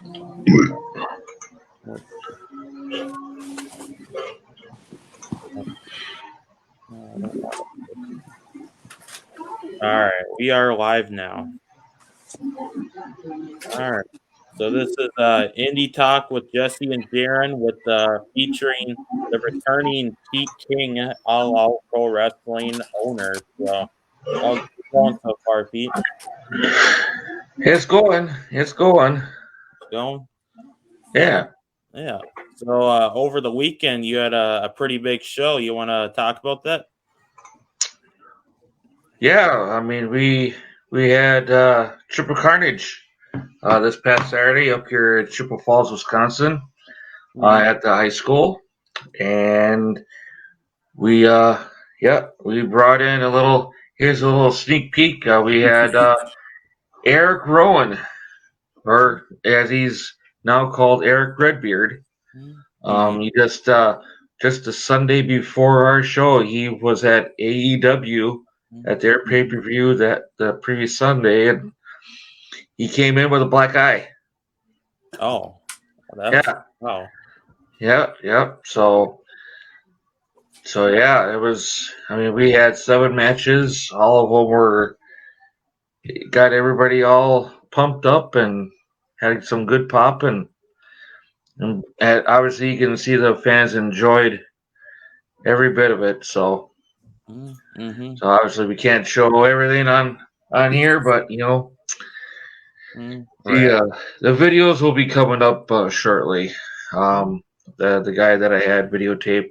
All right, we are live now. All right, so this is Indy Talk with Jesse and Jeryn, with featuring the returning Pete King, all pro wrestling owner. So, how's it going so far, Pete? It's going. It's going. Yeah. Yeah. So over the weekend, you had a pretty big show. You want to talk about that? Yeah. I mean, we had Triple Carnage this past Saturday up here at Chippewa Falls, Wisconsin, at the high school, and we brought in a little. Here's a little sneak peek. We had Eric Rowan, or as he's now called, Eric Redbeard. He just the Sunday before our show, he was at AEW at their pay-per-view that the previous Sunday, and he came in with a black eye. Oh, yeah. Wow. Yeah. So yeah, it was. I mean, we had 7 matches. All of them got everybody all pumped up and had some good pop, and obviously you can see the fans enjoyed every bit of it. So. So obviously we can't show everything on here, but the videos will be coming up shortly. The guy that I had videotape,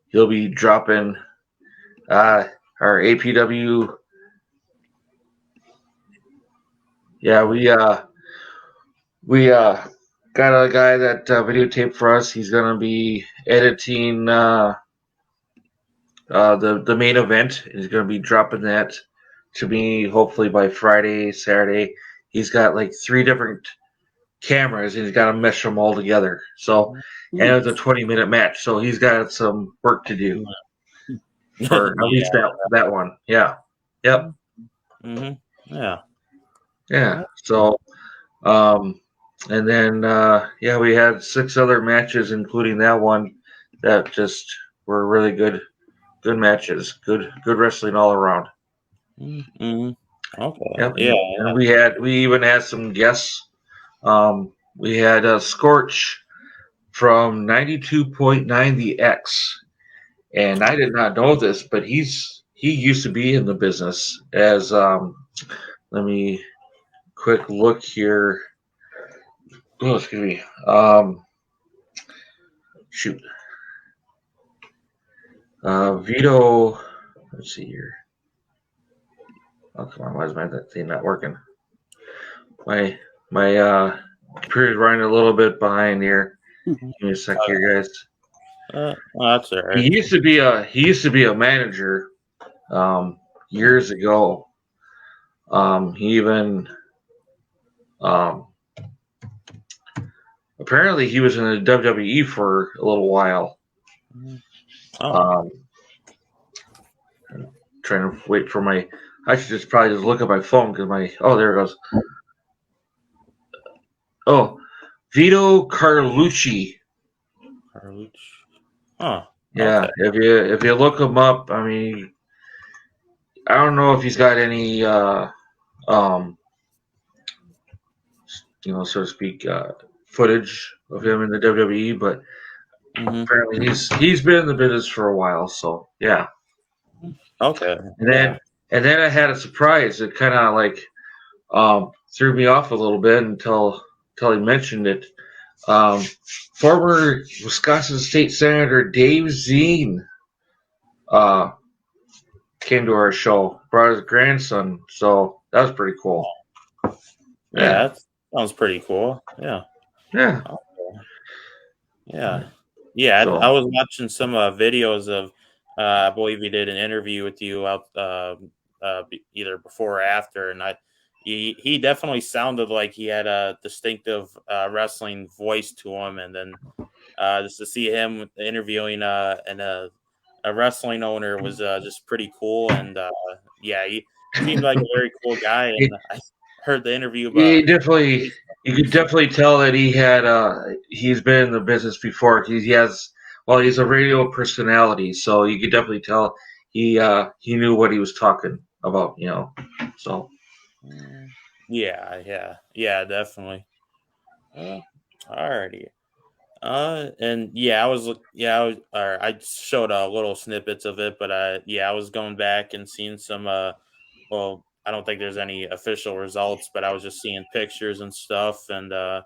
he'll be dropping our APW. Yeah, we got a guy that videotaped for us. He's gonna be editing the main event. He's going to be dropping that to me hopefully by Friday, Saturday. He's got like 3 different cameras and he's got to mesh them all together. So, and it was a 20-minute match, so he's got some work to do for at least that one. Yeah. Yep. Yeah. So, and then we had 6 other matches, including that one, that just were really good. Good matches, good wrestling all around. Okay. Yep. Yeah. And we even had some guests. We had Scorch from 92.9 The X, and I did not know this, but he used to be in the business as let me quick look here. Oh, excuse me. Shoot. Vito. Let's see here. Oh, come on. Why is my thing not working? My computer's running a little bit behind here. Give me a sec here, guys. That's all right. He used to be a manager years ago. He even apparently he was in the WWE for a little while. I'm trying to wait for my. I should probably just look at my phone because there it goes. Oh, Vito Carlucci. Huh. Yeah. Okay. If you look him up, I mean, I don't know if he's got any so to speak, footage of him in the WWE, but apparently he's been in the business for a while. So yeah. Okay. And then I had a surprise. It kind of like threw me off a little bit until he mentioned it. Former Wisconsin State Senator Dave Zine came to our show, brought his grandson, so that was pretty cool. Yeah, that sounds pretty cool. Yeah. Yeah. Yeah. Yeah, so, I was watching some videos of, I believe he did an interview with you out either before or after, and he definitely sounded like he had a distinctive wrestling voice to him, and then just to see him interviewing a wrestling owner was just pretty cool, and he seemed like a very cool guy, and I heard the interview about. He You could definitely tell that he's been in the business before. He's a radio personality, so you could definitely tell he knew what he was talking about, So Yeah, definitely. Alrighty. And yeah, I showed little snippets of it, but I was going back and seeing some. Well, I don't think there's any official results, but I was just seeing pictures and stuff, and I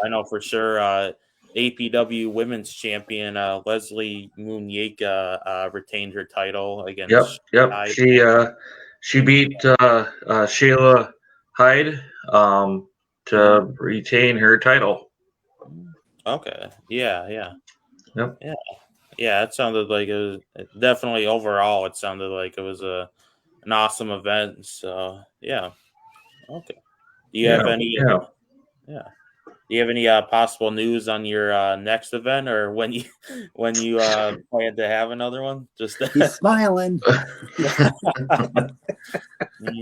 know for sure. APW Women's Champion Leslie Munyeka retained her title against yep. Hyde. She beat Shayla Hyde to retain her title. Okay. Yeah. Yep. Yeah. It sounded like it was definitely overall. It sounded like it was an awesome event. So yeah. Okay. Do you have any? Yeah. Yeah. Do you have any possible news on your next event, or when you when you plan to have another one? Just He's smiling.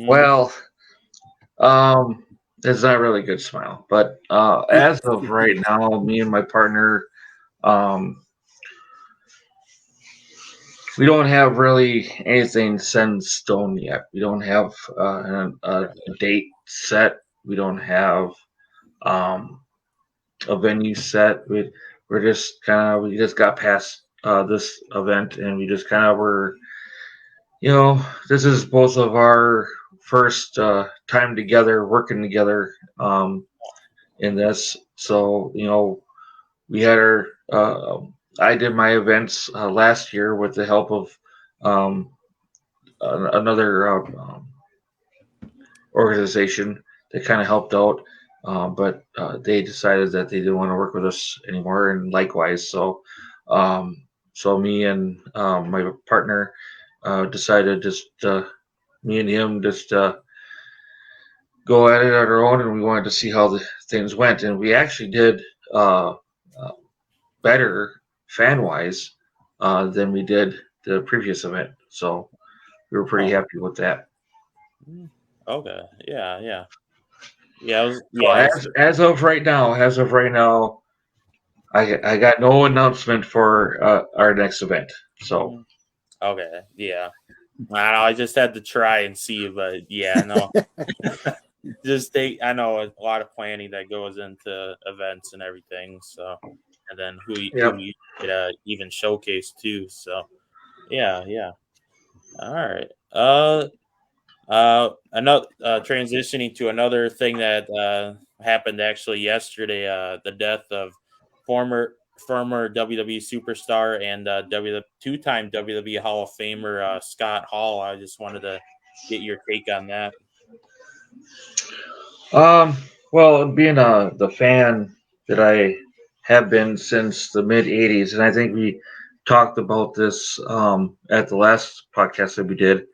Well, it's not really a good smile, but as of right now, me and my partner, we don't have really anything set in stone yet. We don't have a date set. We don't have um, a venue set. We just got past this event, and we just kind of were, this is both of our first time together, working together in this. So, we had I did my events last year with the help of um, another organization that kind of helped out. But they decided that they didn't want to work with us anymore, and likewise. So me and my partner decided just me and him just go at it on our own, and we wanted to see how the things went, and we actually did uh, better fan wise than we did the previous event. So we were pretty happy with that. Okay. Yeah. Yeah. As of right now, I got no announcement for our next event. So Okay. Yeah. I just had to try and see, but yeah, no. I know a lot of planning that goes into events and everything. So, and then who you could even showcase too. So, yeah. All right. Another transitioning to another thing that happened actually yesterday. The death of former WWE superstar and two-time WWE Hall of Famer Scott Hall. I just wanted to get your take on that. um, well, being the fan that I have been since the mid '80s, and I think we talked about this at the last podcast that we did.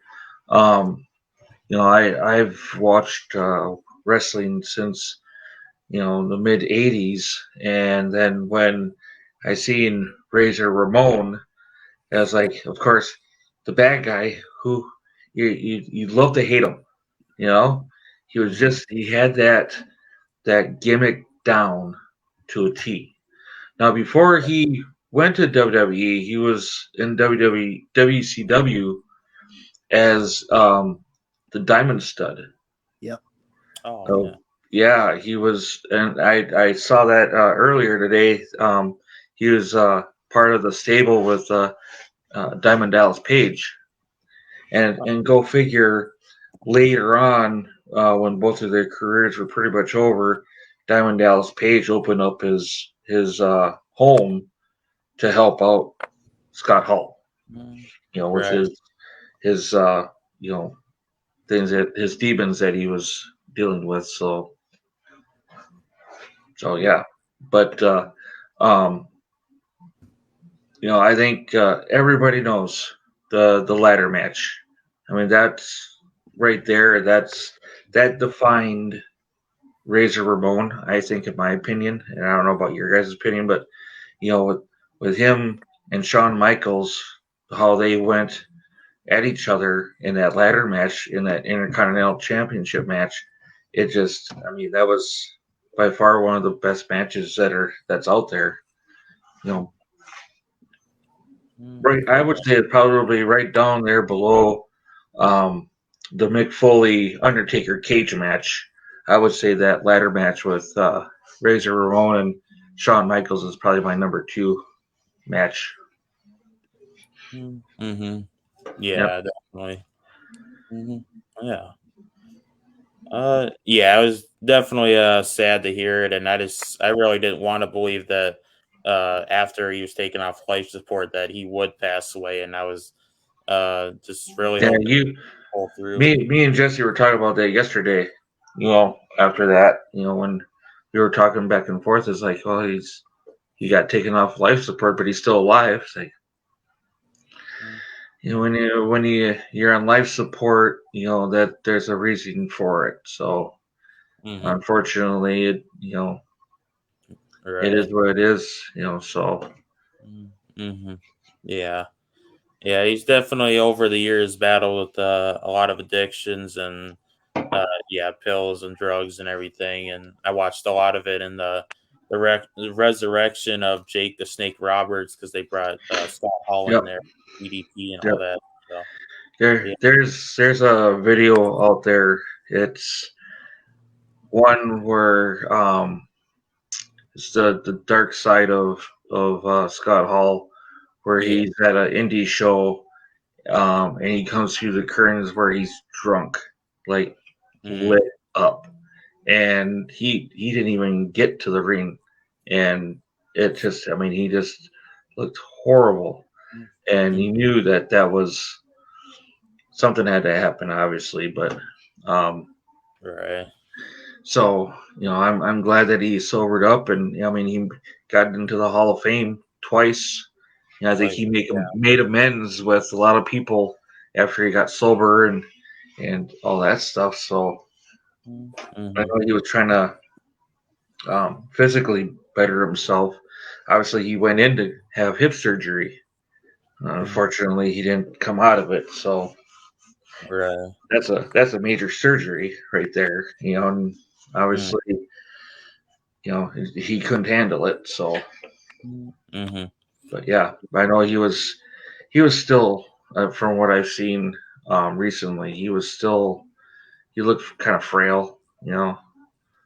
Um, I've watched wrestling since the mid '80s, and then when I seen Razor Ramon as, like, of course, the bad guy who you love to hate him. You know, he had that gimmick down to a T. Now, before he went to WWE, he was in WCW as the Diamond Stud. Yep. Oh So yeah, he was, and I saw that earlier today. He was part of the stable with Diamond Dallas Page, and go figure. Later on, when both of their careers were pretty much over, Diamond Dallas Page opened up his home to help out Scott Hall. With right. his things that his demons that he was dealing with. So yeah, but um, I think everybody knows the ladder match. I mean, that's right there. That defined Razor Ramon, I think, in my opinion. And I don't know about your guys' opinion, but with him and Shawn Michaels, how they went at each other in that ladder match, in that Intercontinental Championship match, it just, I mean, that was by far one of the best matches that's out there. You know, right? I would say it's probably right down there below um, the Mick Foley Undertaker cage match. I would say that ladder match with Razor Ramon and Shawn Michaels is probably my number 2 match. Mm-hmm. Yep. Yeah, definitely. Yeah. Yeah, it was definitely sad to hear it, and I really didn't want to believe that after he was taken off life support that he would pass away, and I was just really Yeah, hoping you, to pull through. me and Jesse were talking about that yesterday. After that, when we were talking back and forth, it's like, well, he got taken off life support, but he's still alive. It's like, when you're on life support, that there's a reason for it. So unfortunately, it Right. is what it is. So Mm-hmm. Yeah. Yeah, he's definitely over the years battled with a lot of addictions and yeah, pills and drugs and everything. And I watched a lot of it in the resurrection of Jake the Snake Roberts because they brought Scott Hall in yep, there, EDP and all yep. that. So yeah. There's a video out there. It's one where it's the dark side of Scott Hall, where Yeah. he's at an indie show, and he comes through the curtains where he's drunk, like Mm, lit up, and he didn't even get to the ring, and he just looked horrible, and mm, he knew that was something had to happen, obviously, but um, right. so I'm glad that he sobered up, and he got into the Hall of Fame twice. I think Twice. he Yeah. made amends with a lot of people after he got sober and all that stuff. So I Mm-hmm. know he was trying to physically better himself. Obviously, he went in to have hip surgery. Unfortunately, he didn't come out of it. So Right. that's a major surgery right there. And obviously, he couldn't handle it. So, Mm-hmm. but yeah, I know he was still, from what I've seen recently, he looked kind of frail. I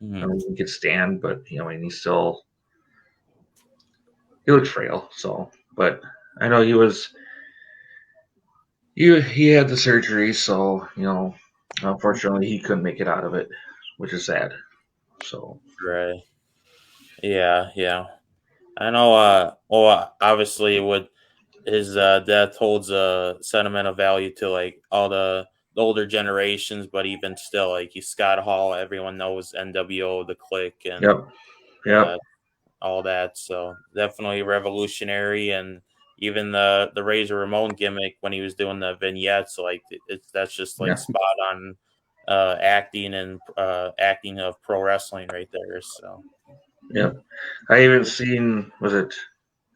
Mm-hmm. mean, he could stand, but he looked frail. So, but I know he had the surgery, so unfortunately he couldn't make it out of it, which is sad. So, Right. Yeah. Yeah. I know. Obviously, with his death holds a sentimental value to like all the older generations, but even still, like he's Scott Hall. Everyone knows NWO, the Click, and yep, yep, uh, all that. So definitely revolutionary, and even the Razor Ramon gimmick when he was doing the vignettes, like that's just like yeah, spot on acting and acting of pro wrestling right there. So yep. I even seen, was it?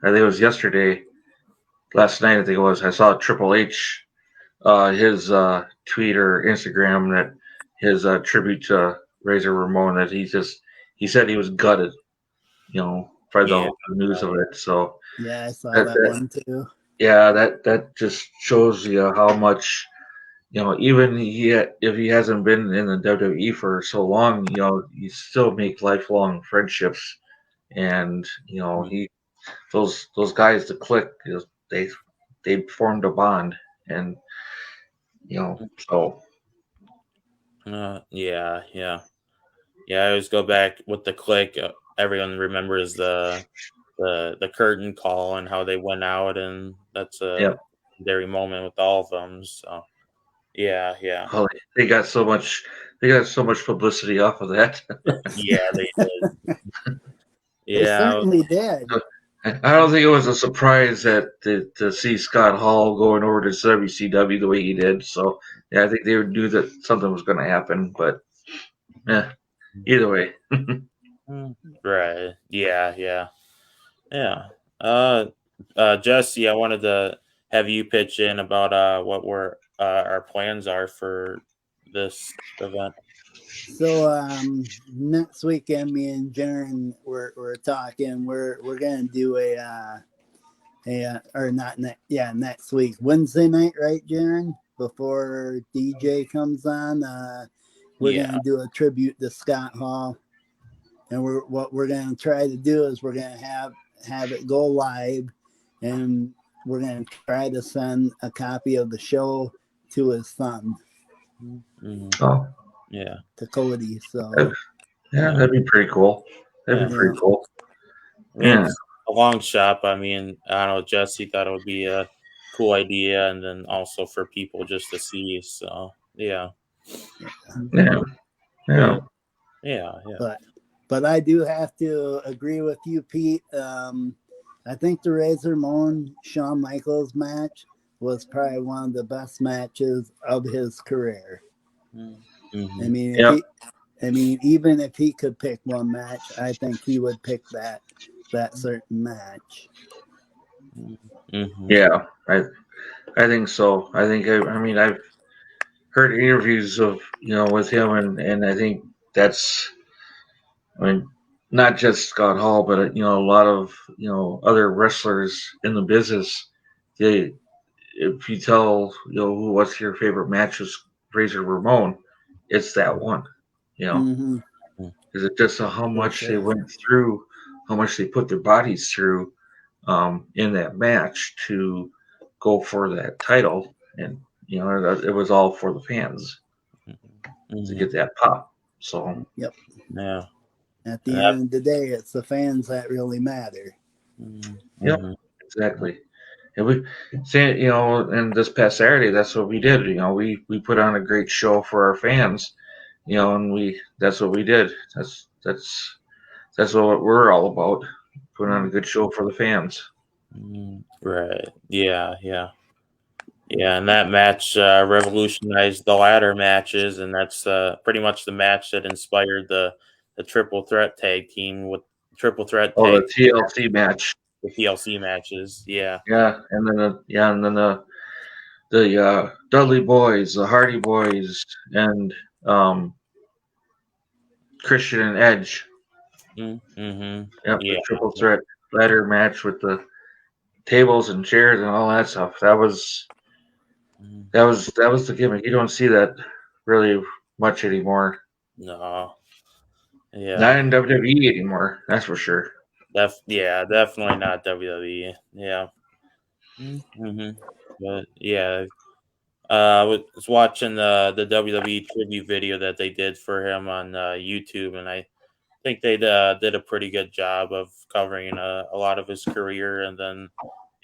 I think it was yesterday, last night. I think it was. I saw Triple H, his tweet or Instagram, that his tribute to Razor Ramon, that he said he was gutted, by yeah, the news of it. So Yeah, I saw that, that that one too. yeah, that just shows you how much, even if he hasn't been in the WWE for so long, you still make lifelong friendships, and he those guys, the Click, they they formed a bond, and so yeah, yeah. Yeah, I always go back with the Click. Everyone remembers the curtain call and how they went out, and that's yeah. a very moment with all of them. So yeah, yeah, Oh, they got so much publicity off of that. yeah, they did. They Yeah, certainly did. I don't think it was a surprise to see Scott Hall going over to WCW the way he did. So yeah, I think they knew that something was going to happen. But yeah, either way, right. Yeah, yeah, yeah. Jesse, I wanted to have you pitch in about what our plans are for this event. So next weekend, me and Jeryn we're talking. We're gonna do or not next week, Wednesday night, right, Jeryn? Before DJ comes on, we're gonna do a tribute to Scott Hall, and what we're gonna try to do is we're gonna have it go live, and we're gonna try to send a copy of the show to his son. Oh, yeah, to Cody. So that'd be pretty cool. That'd be pretty cool. I mean, it's a long shot. I mean, I don't know. Jesse thought it would be a cool idea, and then also for people just to see. So yeah. But I do have to agree with you, Pete. I think the Razor Ramon Shawn Michaels match was probably one of the best matches of his career. Mm-hmm. I mean, even if he could pick one match, I think he would pick that certain match. Mm-hmm. Yeah, I think so. I think I've heard interviews of with him, and I think that's not just Scott Hall, but a lot of other wrestlers in the business. If you tell what's your favorite match with Razor Ramon, it's that one. Mm-hmm. Is it just how much they went through, how much they put their bodies through in that match to go for that title, and it was all for the fans to get that pop. So yep, yeah. At the end of the day, it's the fans that really matter. Yep, exactly. And we say, and this past Saturday, that's what we did. We put on a great show for our fans, and that's what we did. That's what we're all about. Putting on a good show for the fans. Right. Yeah. And that match revolutionized the ladder matches, and that's pretty much the match that inspired the triple threat tag team with triple threat tag. Oh, the TLC match. The TLC matches, yeah. Yeah, and then the Dudley Boys, the Hardy Boys, and Christian and Edge. Mm-hmm. Yep, the triple threat ladder match with the tables and chairs and all that stuff. That was the gimmick. You don't see that really much anymore. No. Yeah. Not in WWE anymore. That's for sure. Definitely not WWE. Yeah. Mm-hmm. But yeah, I was watching the WWE tribute video that they did for him on YouTube, and I think they did a pretty good job of covering a lot of his career, and then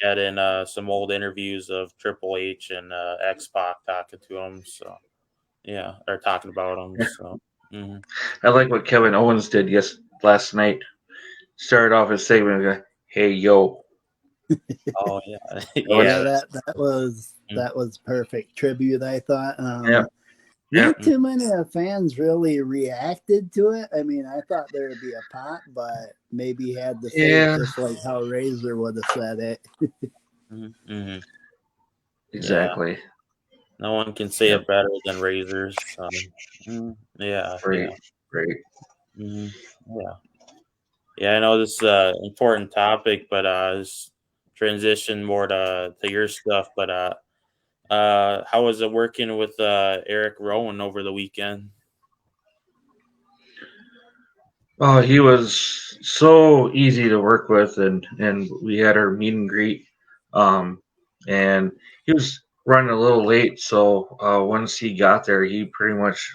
add in some old interviews of Triple H and X-Pac talking to him. So yeah, or talking about him. So I like what Kevin Owens did last night. Started off his segment with, "Hey yo." Oh yeah, that was perfect tribute. I thought. Not too many fans really reacted to it. I mean, I thought there would be a pop, but maybe he had to say it just like how Razor would have said it. Exactly. Yeah. No one can say it better than Razor's. Yeah. Great. Yeah, I know this is an important topic, but let's transition more to your stuff. But how was it working with Eric Rowan over the weekend? Oh, he was so easy to work with, and we had our meet and greet, and he was running a little late. So once he got there, he pretty much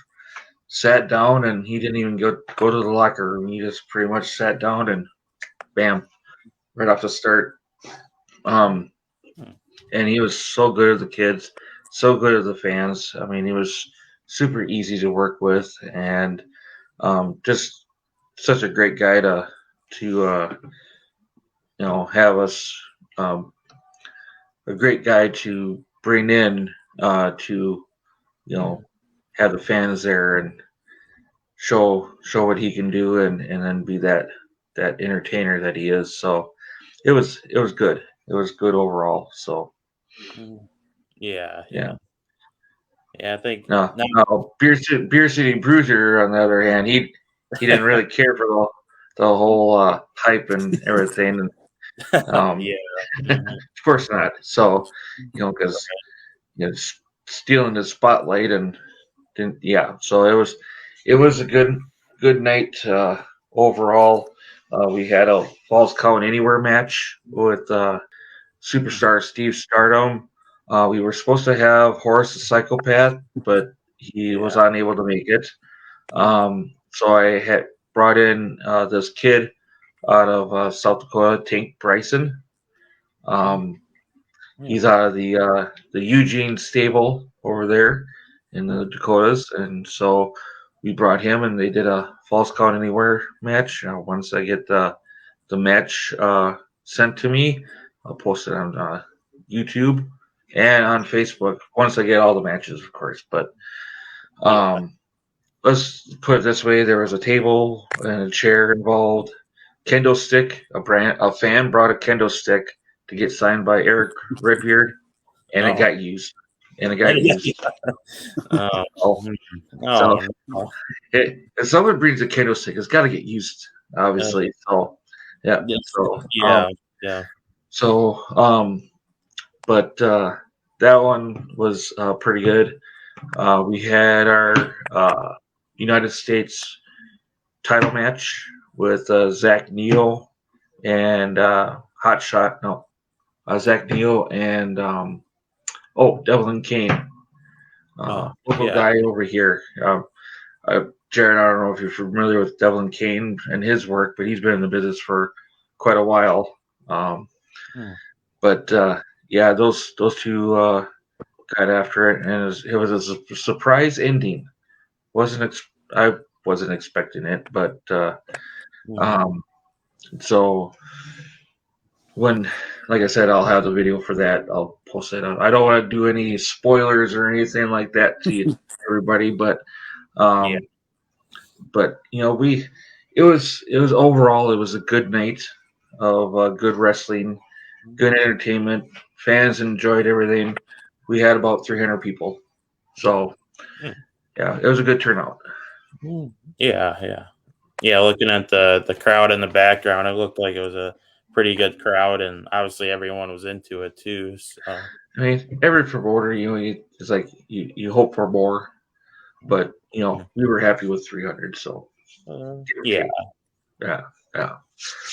sat down, and he didn't even go to the locker room. He just pretty much sat down and bam, right off the start. And he was so good at the kids, so good at the fans. I mean, he was super easy to work with, and just such a great guy to have us a great guy to bring in to have the fans there and show what he can do, and then be that entertainer that he is. So it was good. It was good overall. So Yeah. Yeah, I think No, Beer City Bruiser, on the other hand, he didn't really care for the whole hype and everything. yeah. Of course not. So, because stealing the spotlight and didn't. Yeah, so it was a good night overall. We had a Falls Count Anywhere match with superstar Steve Stardom. We were supposed to have Horace the Psychopath, but he was unable to make it. So I had brought in this kid out of South Dakota, Tank Bryson. He's out of the Eugene stable over there in the Dakotas, and so we brought him, and they did a Falls Count Anywhere match. Once I get the match sent to me, I'll post it on YouTube and on Facebook. Once I get all the matches, of course. But let's put it this way: there was a table and a chair involved. Kendo stick. A fan brought a kendo stick to get signed by Eric Redbeard, and it got used. So if someone brings a kendo stick, it's got to get used, obviously. So yeah. But that one was pretty good. We had our United States title match with Zach Neal and Zach Neal and Devlin Kane, local guy over here. Jeryn, I don't know if you're familiar with Devlin Kane and his work, but he's been in the business for quite a while. But those two got after it, and it was a surprise ending. I wasn't expecting it, but so when, like I said, I'll have the video for that. I'll post it out. I don't want to do any spoilers or anything like that to everybody, but it was overall, it was a good night of good wrestling, good entertainment. Fans enjoyed everything. We had about 300 people, so it was a good turnout. Yeah. Looking at the crowd in the background, it looked like it was a pretty good crowd, and obviously everyone was into it too. So. I mean, every promoter, it's like you hope for more, but we were happy with 300. So yeah.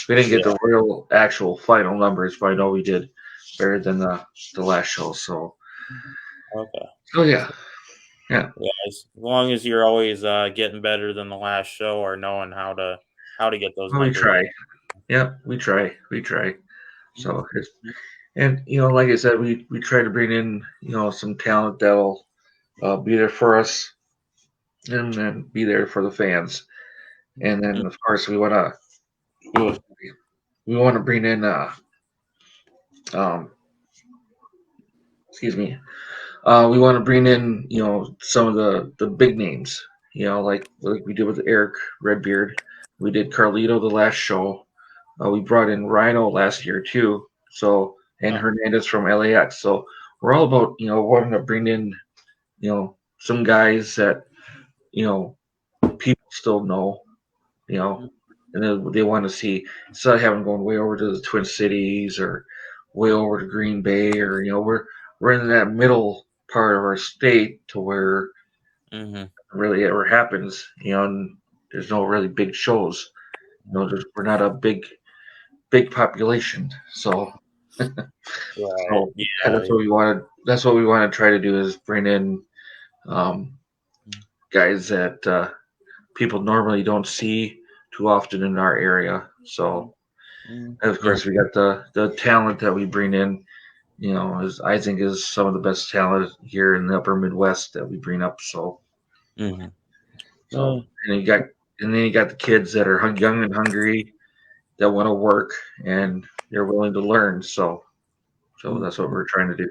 We didn't get the real actual final numbers, but I know we did better than the last show. So yeah. As long as you're always getting better than the last show, or knowing how to get those numbers. We try. Yeah, we try. So and like I said, we try to bring in some talent that'll be there for us, and then be there for the fans. And then of course we want to bring in excuse me. We want to bring in some of the big names. Like we did with Eric Redbeard. We did Carlito the last show. We brought in Rhino last year too. So and Hernandez from LAX. So we're all about wanting to bring in some guys that people still know, and then they want to see, instead of having going way over to the Twin Cities or way over to Green Bay, or we're in that middle part of our state to where really ever happens, and there's no really big shows. We're not a big population, so that's what we wanted. That's what we want to try to do, is bring in guys that people normally don't see too often in our area. So, and of course, we got the talent that we bring in. I think is some of the best talent here in the Upper Midwest that we bring up. So, and then you got the kids that are young and hungry, that want to work, and they're willing to learn. So that's what we're trying to do.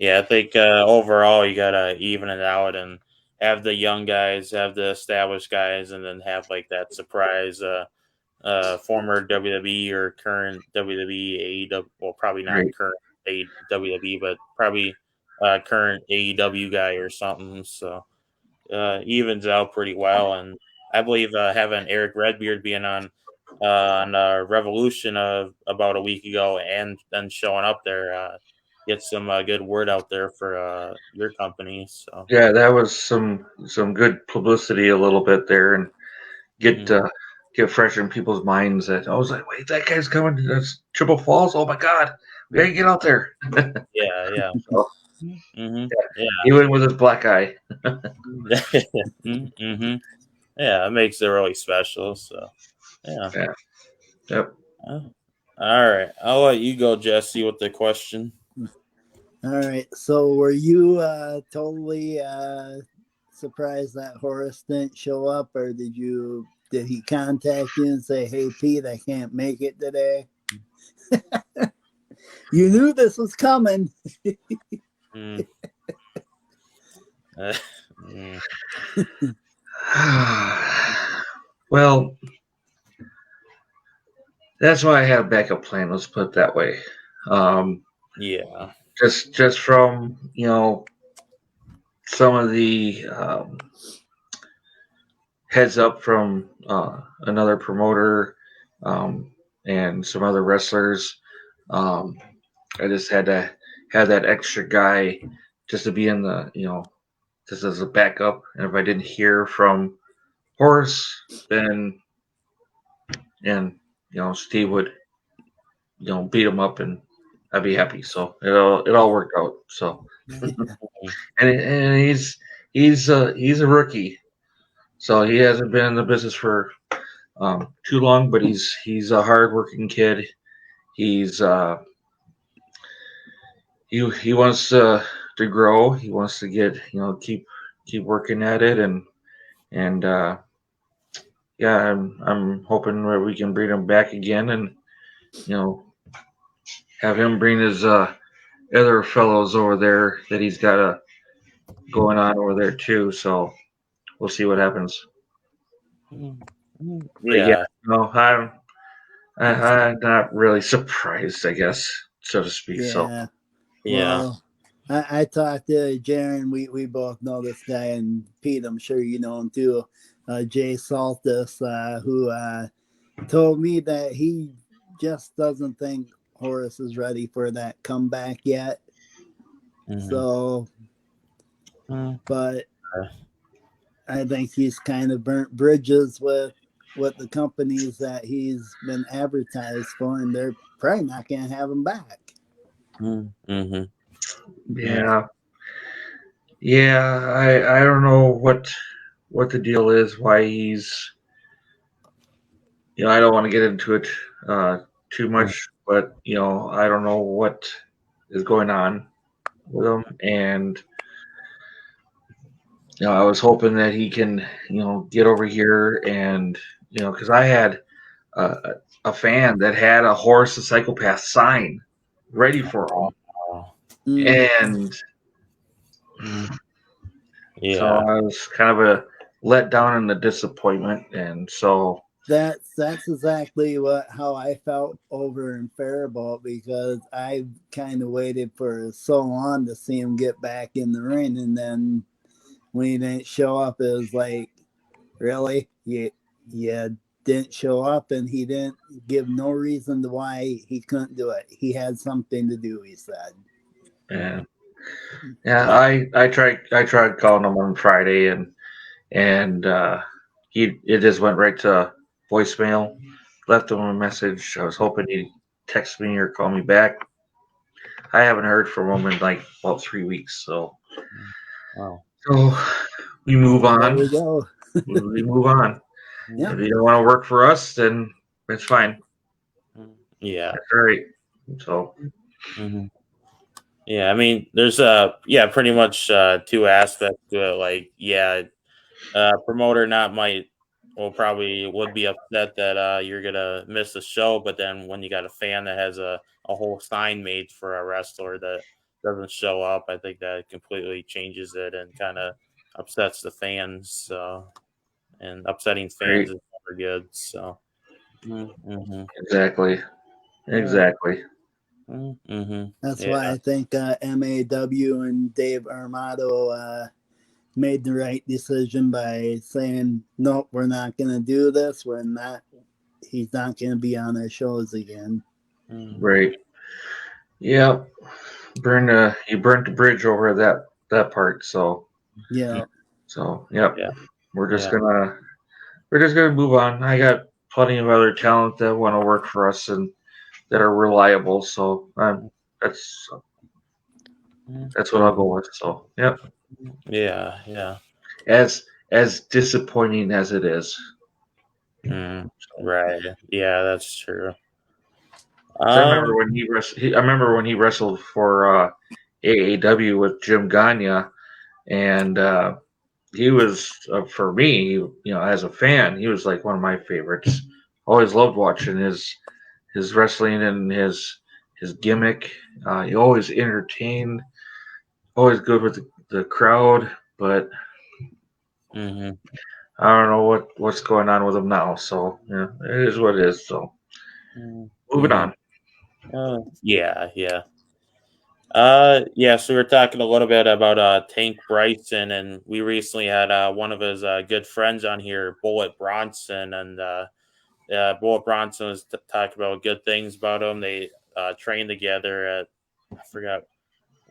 I think overall you gotta even it out and have the young guys, have the established guys, and then have like that surprise former WWE or current WWE, AEW, well, probably not current WWE, but probably current AEW guy or something. So evens out pretty well. And I believe having Eric Redbeard being on Revolution about a week ago and then showing up there get some good word out there for your company. So Yeah, that was some good publicity a little bit there, and get fresh in people's minds. That I was like, wait, that guy's coming to this Chippewa Falls. Oh my God, we gotta get out there. yeah. So, Yeah. he went with his black eye. Yeah, it makes it really special. So yeah. Yeah. Yep. All right, I'll let you go, Jesse, with the question. All right. So were you totally surprised that Horace didn't show up, or did he contact you and say, "Hey, Pete, I can't make it today"? You knew this was coming. Mm. Well, that's why I had a backup plan. Let's put it that way. Yeah. Just from some of the heads up from another promoter and some other wrestlers. I just had to have that extra guy just to be in the just as a backup. And if I didn't hear from Horace, then Steve would beat him up and I'd be happy. So it all worked out. So and he's a rookie, so he hasn't been in the business for too long, but he's a hardworking kid. He's he wants to grow. He wants to get keep working at it, and yeah, I'm hoping that we can bring him back again, and have him bring his other fellows over there that he's got going on over there too. So we'll see what happens. But yeah, Yeah. no, I'm not really surprised, I guess, so to speak. Yeah. So Yeah. Well, I talked to Jeryn. We both know this guy, and Pete, I'm sure you know him too. Jay Saltis, who told me that he just doesn't think Horace is ready for that comeback yet. So, but I think he's kind of burnt bridges with the companies that he's been advertised for, and they're probably not going to have him back. Yeah, I don't know what the deal is, why he's I don't want to get into it too much, but I don't know what is going on with him, and I was hoping that he can get over here, and because I had a fan that had a Horse the Psychopath sign ready for him, and so I was kind of a let down and a disappointment, and so that's exactly how I felt over in Faribault, because I kind of waited for so long to see him get back in the ring, and then when he didn't show up, it was like, really? You didn't show up, and he didn't give no reason to why he couldn't do it. He had something to do, he said. Yeah. I tried calling him on Friday, and it just went right to voicemail. Left him a message. I was hoping he'd text me or call me back. I haven't heard from him in like about 3 weeks. So we move on. There we go. We move on. Yeah. If you don't want to work for us, then it's fine. Yeah. That's all right. So. Yeah, I mean, there's pretty much two aspects to it. Like, promoter probably would be upset that you're gonna miss the show, but then when you got a fan that has a whole sign made for a wrestler that doesn't show up, I think that completely changes it and kind of upsets the fans. So, and upsetting fans is never good. So, Exactly. Mm-hmm. That's why I think MAW and Dave Armato made the right decision by saying, nope, we're not going to do this. He's not going to be on our shows again. Right. Yeah. You burnt the bridge over that part. So Yeah. So yep. Yeah. We're just gonna move on. I got plenty of other talent that want to work for us and that are reliable. So that's what I'll go with. So yep. Yeah. Yeah. As disappointing as it is. Right. Yeah, that's true. I remember when he wrestled for AAW with Jim Gagne, and he was for me, as a fan, he was like one of my favorites. Always loved watching his wrestling and his gimmick. He always entertained, always good with the crowd. But I don't know what's going on with him now. So yeah, it is what it is. So moving on. Yeah. Yeah. Yeah, so we were talking a little bit about Tank Bryson, and we recently had one of his good friends on here, Bullet Bronson, and Bullet Bronson was talking about good things about him. They trained together at, I forgot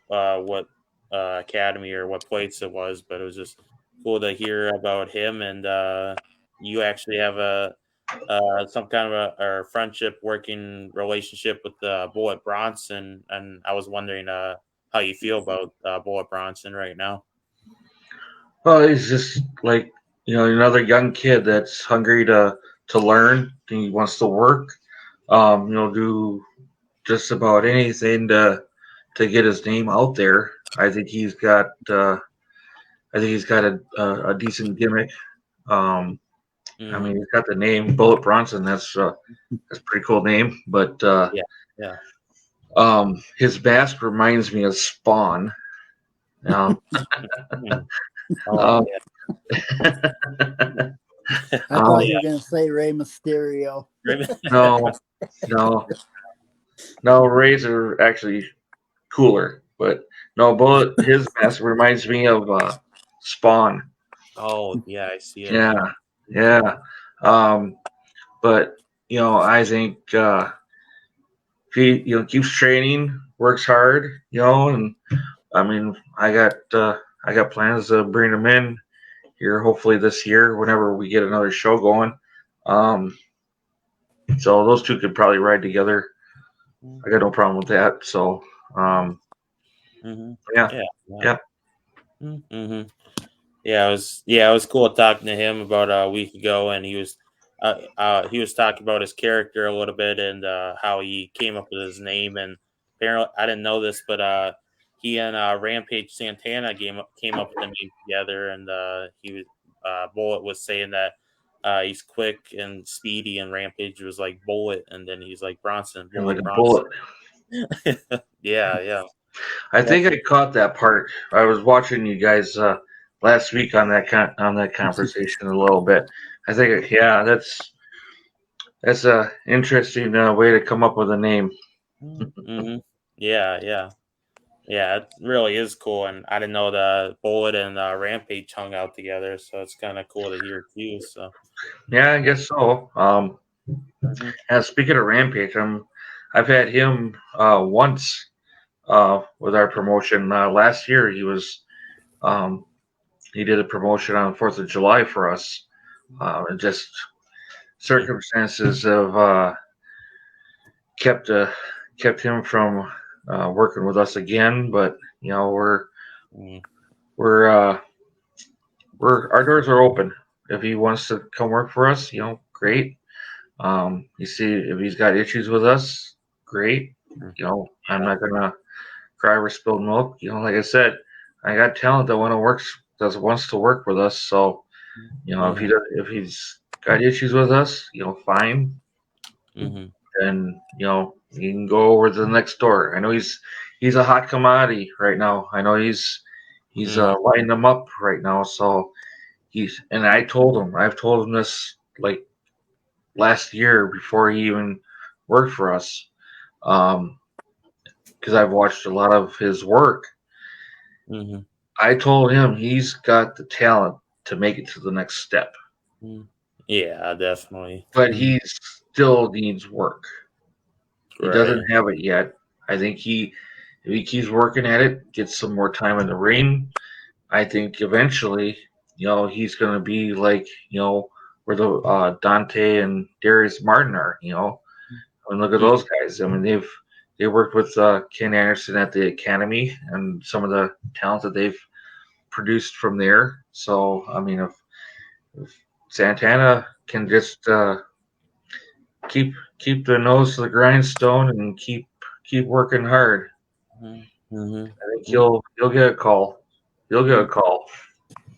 what academy or what place it was, but it was just cool to hear about him. And you actually have some kind of a friendship, working relationship with Bullet Bronson, and I was wondering how you feel about Bullet Bronson right now. Well, he's just like another young kid that's hungry to learn. He wants to work. Do just about anything to get his name out there. I think he's got a decent gimmick. I mean, he's got the name Bullet Bronson. That's a pretty cool name. But yeah. His mask reminds me of Spawn. Oh, I thought you were going to say Rey Mysterio. No, Rays are actually cooler. But no, Bullet, his mask reminds me of Spawn. Oh, yeah, I see it. Yeah. But I think if he keeps training, works hard, and I mean, I got plans to bring him in here hopefully this year whenever we get another show going. So those two could probably ride together. I got no problem with that. So yeah. It was cool talking to him about a week ago, and he was talking about his character a little bit and how he came up with his name. And apparently, I didn't know this, but he and Rampage Santana came up with the name together, and he was Bullet was saying that he's quick and speedy, and Rampage was like Bullet, and then he's like Bronson, Bullet Like a Bronson. bullet. Yeah. I think I caught that part. I was watching you guys last week on that conversation a little bit. I think that's a interesting way to come up with a name. Yeah, it really is cool, and I didn't know the Bullet and Rampage hung out together, so it's kind of cool to hear too. So Yeah, I guess so. And speaking of Rampage, I've had him once with our promotion last year. He did a promotion on 4th of July for us, and just circumstances have kept him from working with us again. But our doors are open. If he wants to come work for us, great. You see, if he's got issues with us, great. I'm not gonna cry over spilled milk. Like I said, I got talent that wants to work with us. So, if he's got issues with us, fine. Then he can go over to the next door. I know he's a hot commodity right now. I know he's lighting them up right now. So I've told him this like last year before he even worked for us. because I've watched a lot of his work. Mm-hmm. I told him he's got the talent to make it to the next step, Yeah, definitely. but he still needs work. He Right. doesn't have it yet. I think if he keeps working at it, gets some more time in the ring, I think eventually, he's going to be like, where the Dante and Darius Martin are. I mean, look at those guys. I mean, they worked with Ken Anderson at the Academy and some of the talent that they've produced from there. So, I mean, if Santana can just keep the nose to the grindstone and keep working hard, Mm-hmm. I think he'll get a call. He'll get a call.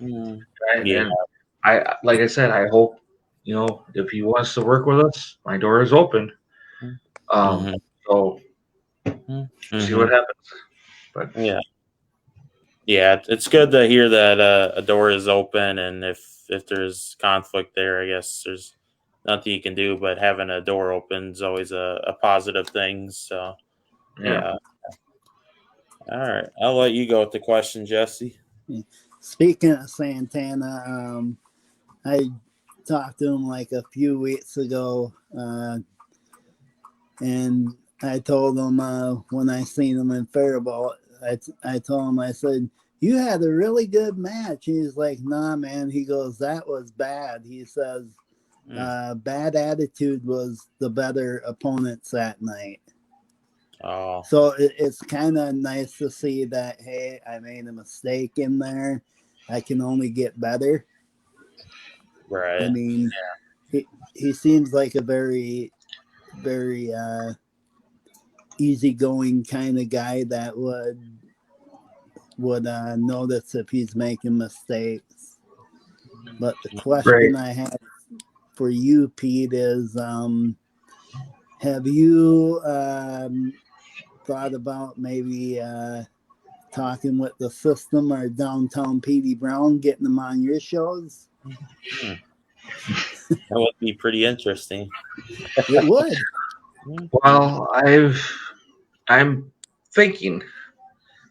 Mm-hmm. Right? Yeah. And like I said, I hope if he wants to work with us, my door is open. Mm-hmm. So see what happens. But yeah, it's good to hear that a door is open, and if there's conflict there, I guess there's nothing you can do. But having a door open is always a positive thing. So yeah. All right, I'll let you go with the question, Jesse. Speaking of Santana, I talked to him like a few weeks ago, and I told him when I seen him in Faribault, I told him, I said, "You had a really good match." He's like, "Nah, man." He goes, "That was bad." He says, "Bad Attitude was the better opponents that night." Oh, So it's kind of nice to see that, hey, I made a mistake in there. I can only get better. right. I mean, he seems like a very, very easygoing kind of guy that would notice if he's making mistakes. But the question I have for you, Pete, is have you thought about maybe talking with the system or downtown Petey Brown, getting them on your shows? That would be pretty interesting. It would. Well, I'm thinking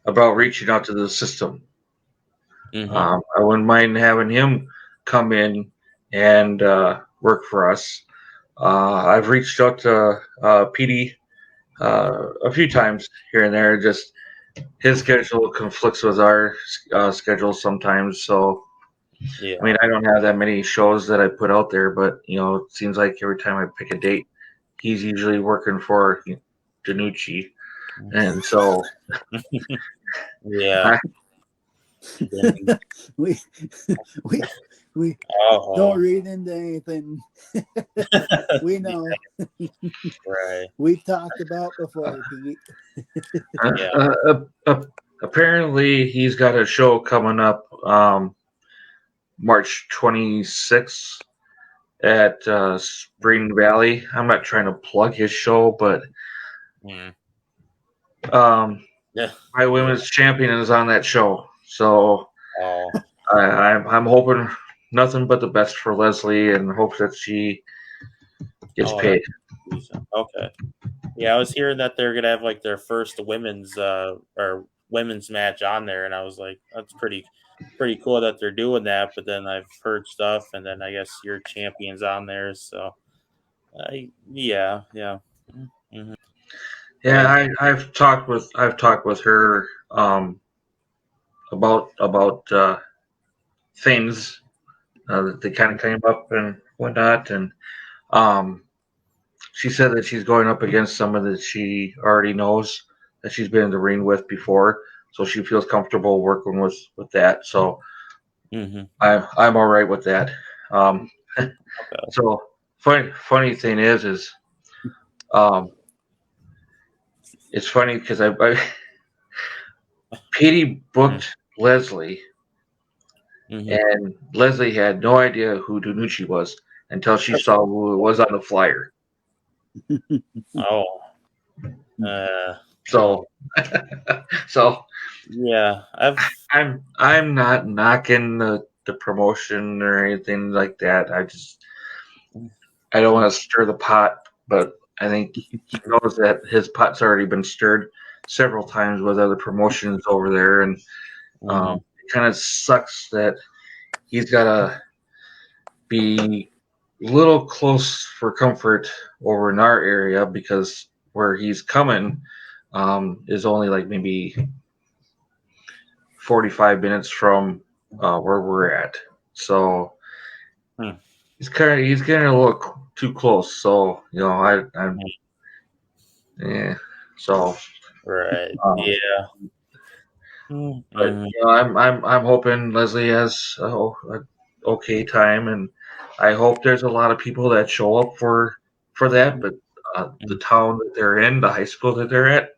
about reaching out to the system. I wouldn't mind having him come in and work for us. I've reached out to PD a few times here and there. Just his schedule conflicts with our schedule sometimes. So, Yeah. I mean, I don't have that many shows that I put out there, but it seems like every time I pick a date, he's usually working for Danucci, and so yeah. we don't read into anything. We know. Right. We've talked about before, Pete. Apparently, he's got a show coming up March 26th at Spring Valley. I'm not trying to plug his show, but my women's champion is on that show. So I'm hoping nothing but the best for Leslie and hope that she gets paid. Okay. Yeah, I was hearing that they're gonna have like their first women's match on there, and I was like, that's pretty cool that they're doing that. But then I've heard stuff, and then I guess your champion's on there, so yeah. Mm-hmm. Yeah, I've talked with her about things that they kind of came up and whatnot, and she said that she's going up against someone that she already knows that she's been in the ring with before, so she feels comfortable working with that. So I'm all right with that. So funny thing is it's funny because Petey booked Leslie, and Leslie had no idea who Danucci was until she saw who it was on the flyer. So yeah, I'm not knocking the promotion or anything like that. I don't want to stir the pot, but I think he knows that his pot's already been stirred. several times with other promotions over there, and it kind of sucks that he's got to be a little close for comfort over in our area because where he's coming is only like maybe 45 minutes from where we're at. So he's getting a little too close. So I'm so right, yeah. But I'm hoping Leslie has a okay time, and I hope there's a lot of people that show up for that. But the town that they're in, the high school that they're at,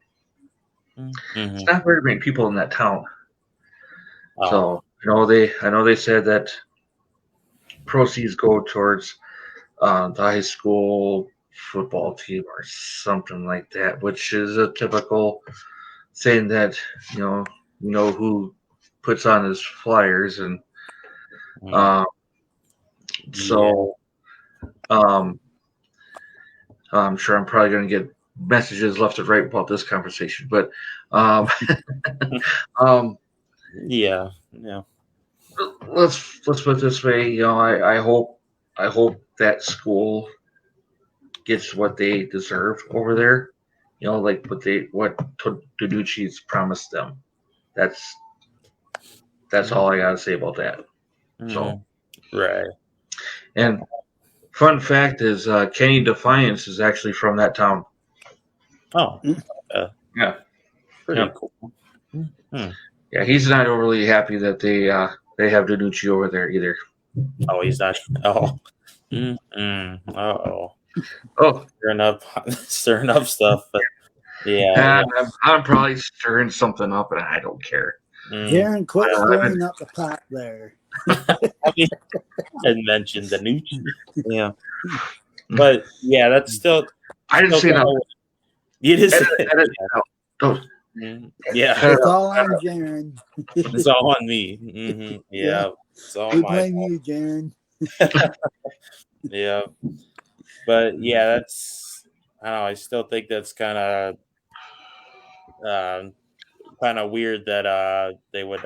it's not very many people in that town. So I know they said that proceeds go towards the high school football team or something like that, which is a typical thing that you know who puts on his flyers, and so I'm sure I'm probably going to get messages left and right about this conversation, but yeah. Let's put it this way. I hope that school gets what they deserve over there. Like what Tanucci's promised them. That's all I gotta say about that. So right. And fun fact is Kenny Defiance is actually from that town. Oh, yeah, pretty cool. Yeah, he's not overly happy that they have Tanucci over there either. Oh, he's not. Oh, oh, stirring up stuff. But yeah, I'm probably stirring something up, and I don't care. Jeryn, quit stirring up the pot there. I mean, I mentioned the Nucci. Yeah, but yeah, that's still. I didn't see that. You just yeah, it's all on Jeryn. It's all on me. Yeah, it's all we blame you, Jeryn. Yeah, but yeah, that's. I don't know. I still think that's kind of weird that they would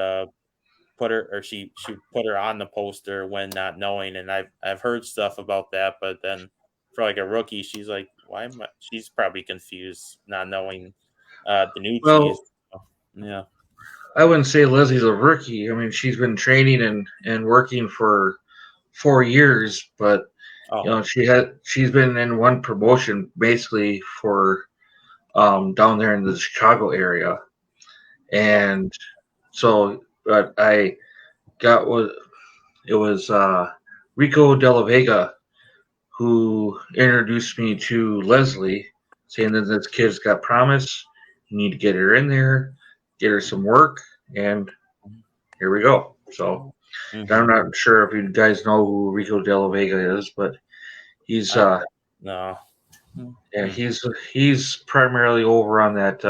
put her, or she put her on the poster when not knowing. And I've heard stuff about that, but then for like a rookie, she's like, why am I? She's probably confused, not knowing Danucci. Well, yeah, I wouldn't say Leslie's a rookie. I mean, she's been training and working for 4 years, but she's been in one promotion basically for down there in the Chicago area, and so I got it was Rico De La Vega who introduced me to Leslie, saying that this kid's got promise. You need to get her in there, get her some work, and here we go. So I'm not sure if you guys know who Rico De La Vega is, but he's no. Yeah, he's primarily over on that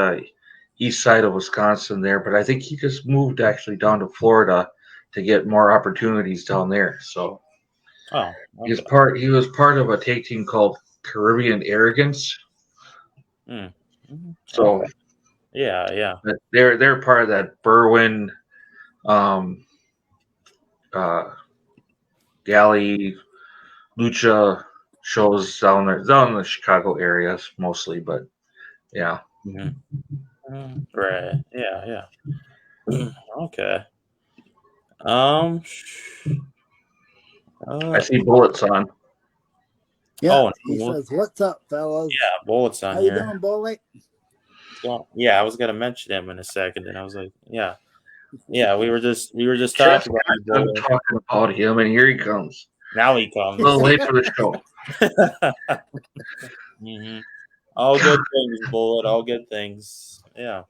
east side of Wisconsin there, but I think he just moved actually down to Florida to get more opportunities down there. So he was part of a take team called Caribbean Arrogance. So yeah, they're part of that Berwyn Galley Lucha shows down in the Chicago areas mostly, but yeah. Right. Yeah. Okay. I see bullets on. Yeah, he says, "What's up, fellas?" Yeah, bullets on here. How you doing, Bullet? Well, yeah, I was gonna mention him in a second, and I was like, yeah, we were just talking about him. I'm talking about him, and here he comes. Now he comes. A little late for the show. All good things, Bullet. All good things. Yeah.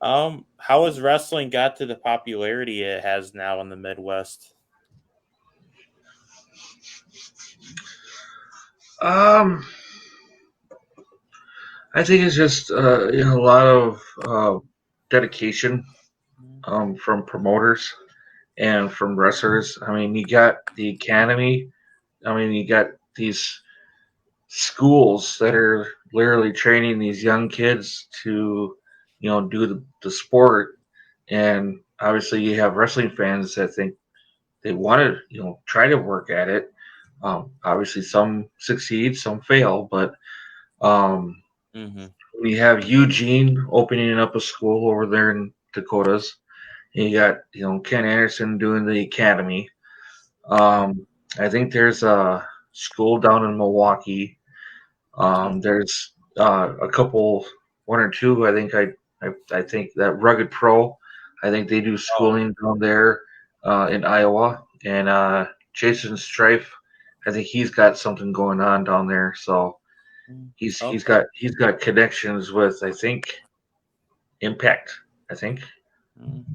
How has wrestling got to the popularity it has now in the Midwest? I think it's just a lot of dedication from promoters and from wrestlers. I mean, you got the academy. I mean, you got these schools that are literally training these young kids to, do the sport. And obviously, you have wrestling fans that think they want to, try to work at it. Obviously, some succeed, some fail, but Mm-hmm. we have Eugene opening up a school over there in Dakotas. And you got, Ken Anderson doing the academy. I think there's a school down in Milwaukee. There's a couple, one or two. I think that Rugged Pro. I think they do schooling down there in Iowa, and Jason Strife. I think he's got something going on down there. So he's got connections with, I think, Impact. I think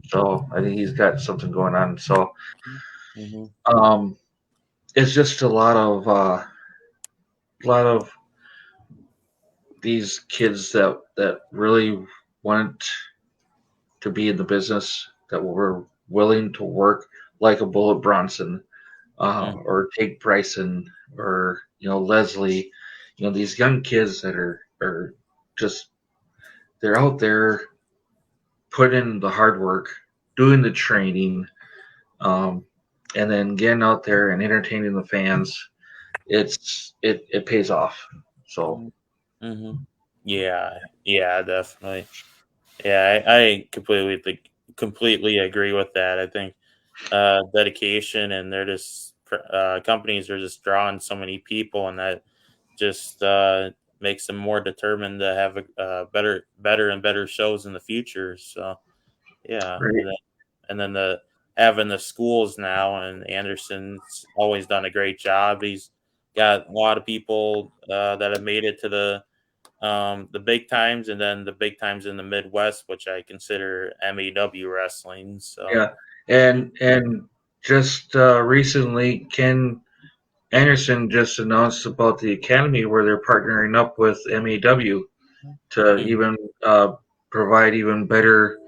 so. I think he's got something going on. So um, it's just a lot of these kids that really want to be in the business, that were willing to work like a Bullet Bronson, or Tate Bryson, or Leslie, these young kids that are just, they're out there putting in the hard work, doing the training, and then getting out there and entertaining the fans. It pays off. So Yeah, definitely. Yeah, I completely agree with that. I think dedication, and they're just companies are just drawing so many people, and that just makes them more determined to have better and better shows in the future. So yeah, right. and then the having the schools now, and Anderson's always done a great job. He's got a lot of people that have made it to the big times, and then the big times in the Midwest, which I consider MEW wrestling. So Yeah, and just recently, Ken Anderson just announced about the academy where they're partnering up with MEW to even provide even better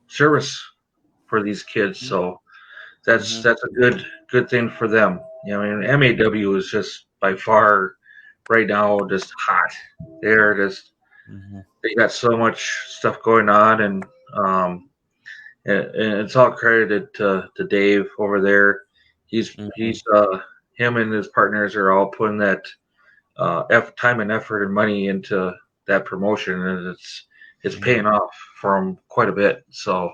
service for these kids. So that's a good thing for them. MAW is just by far right now just hot. They're just they got so much stuff going on, and it's all credited to Dave over there. He's him and his partners are all putting that time and effort and money into that promotion, and it's paying off for them quite a bit. So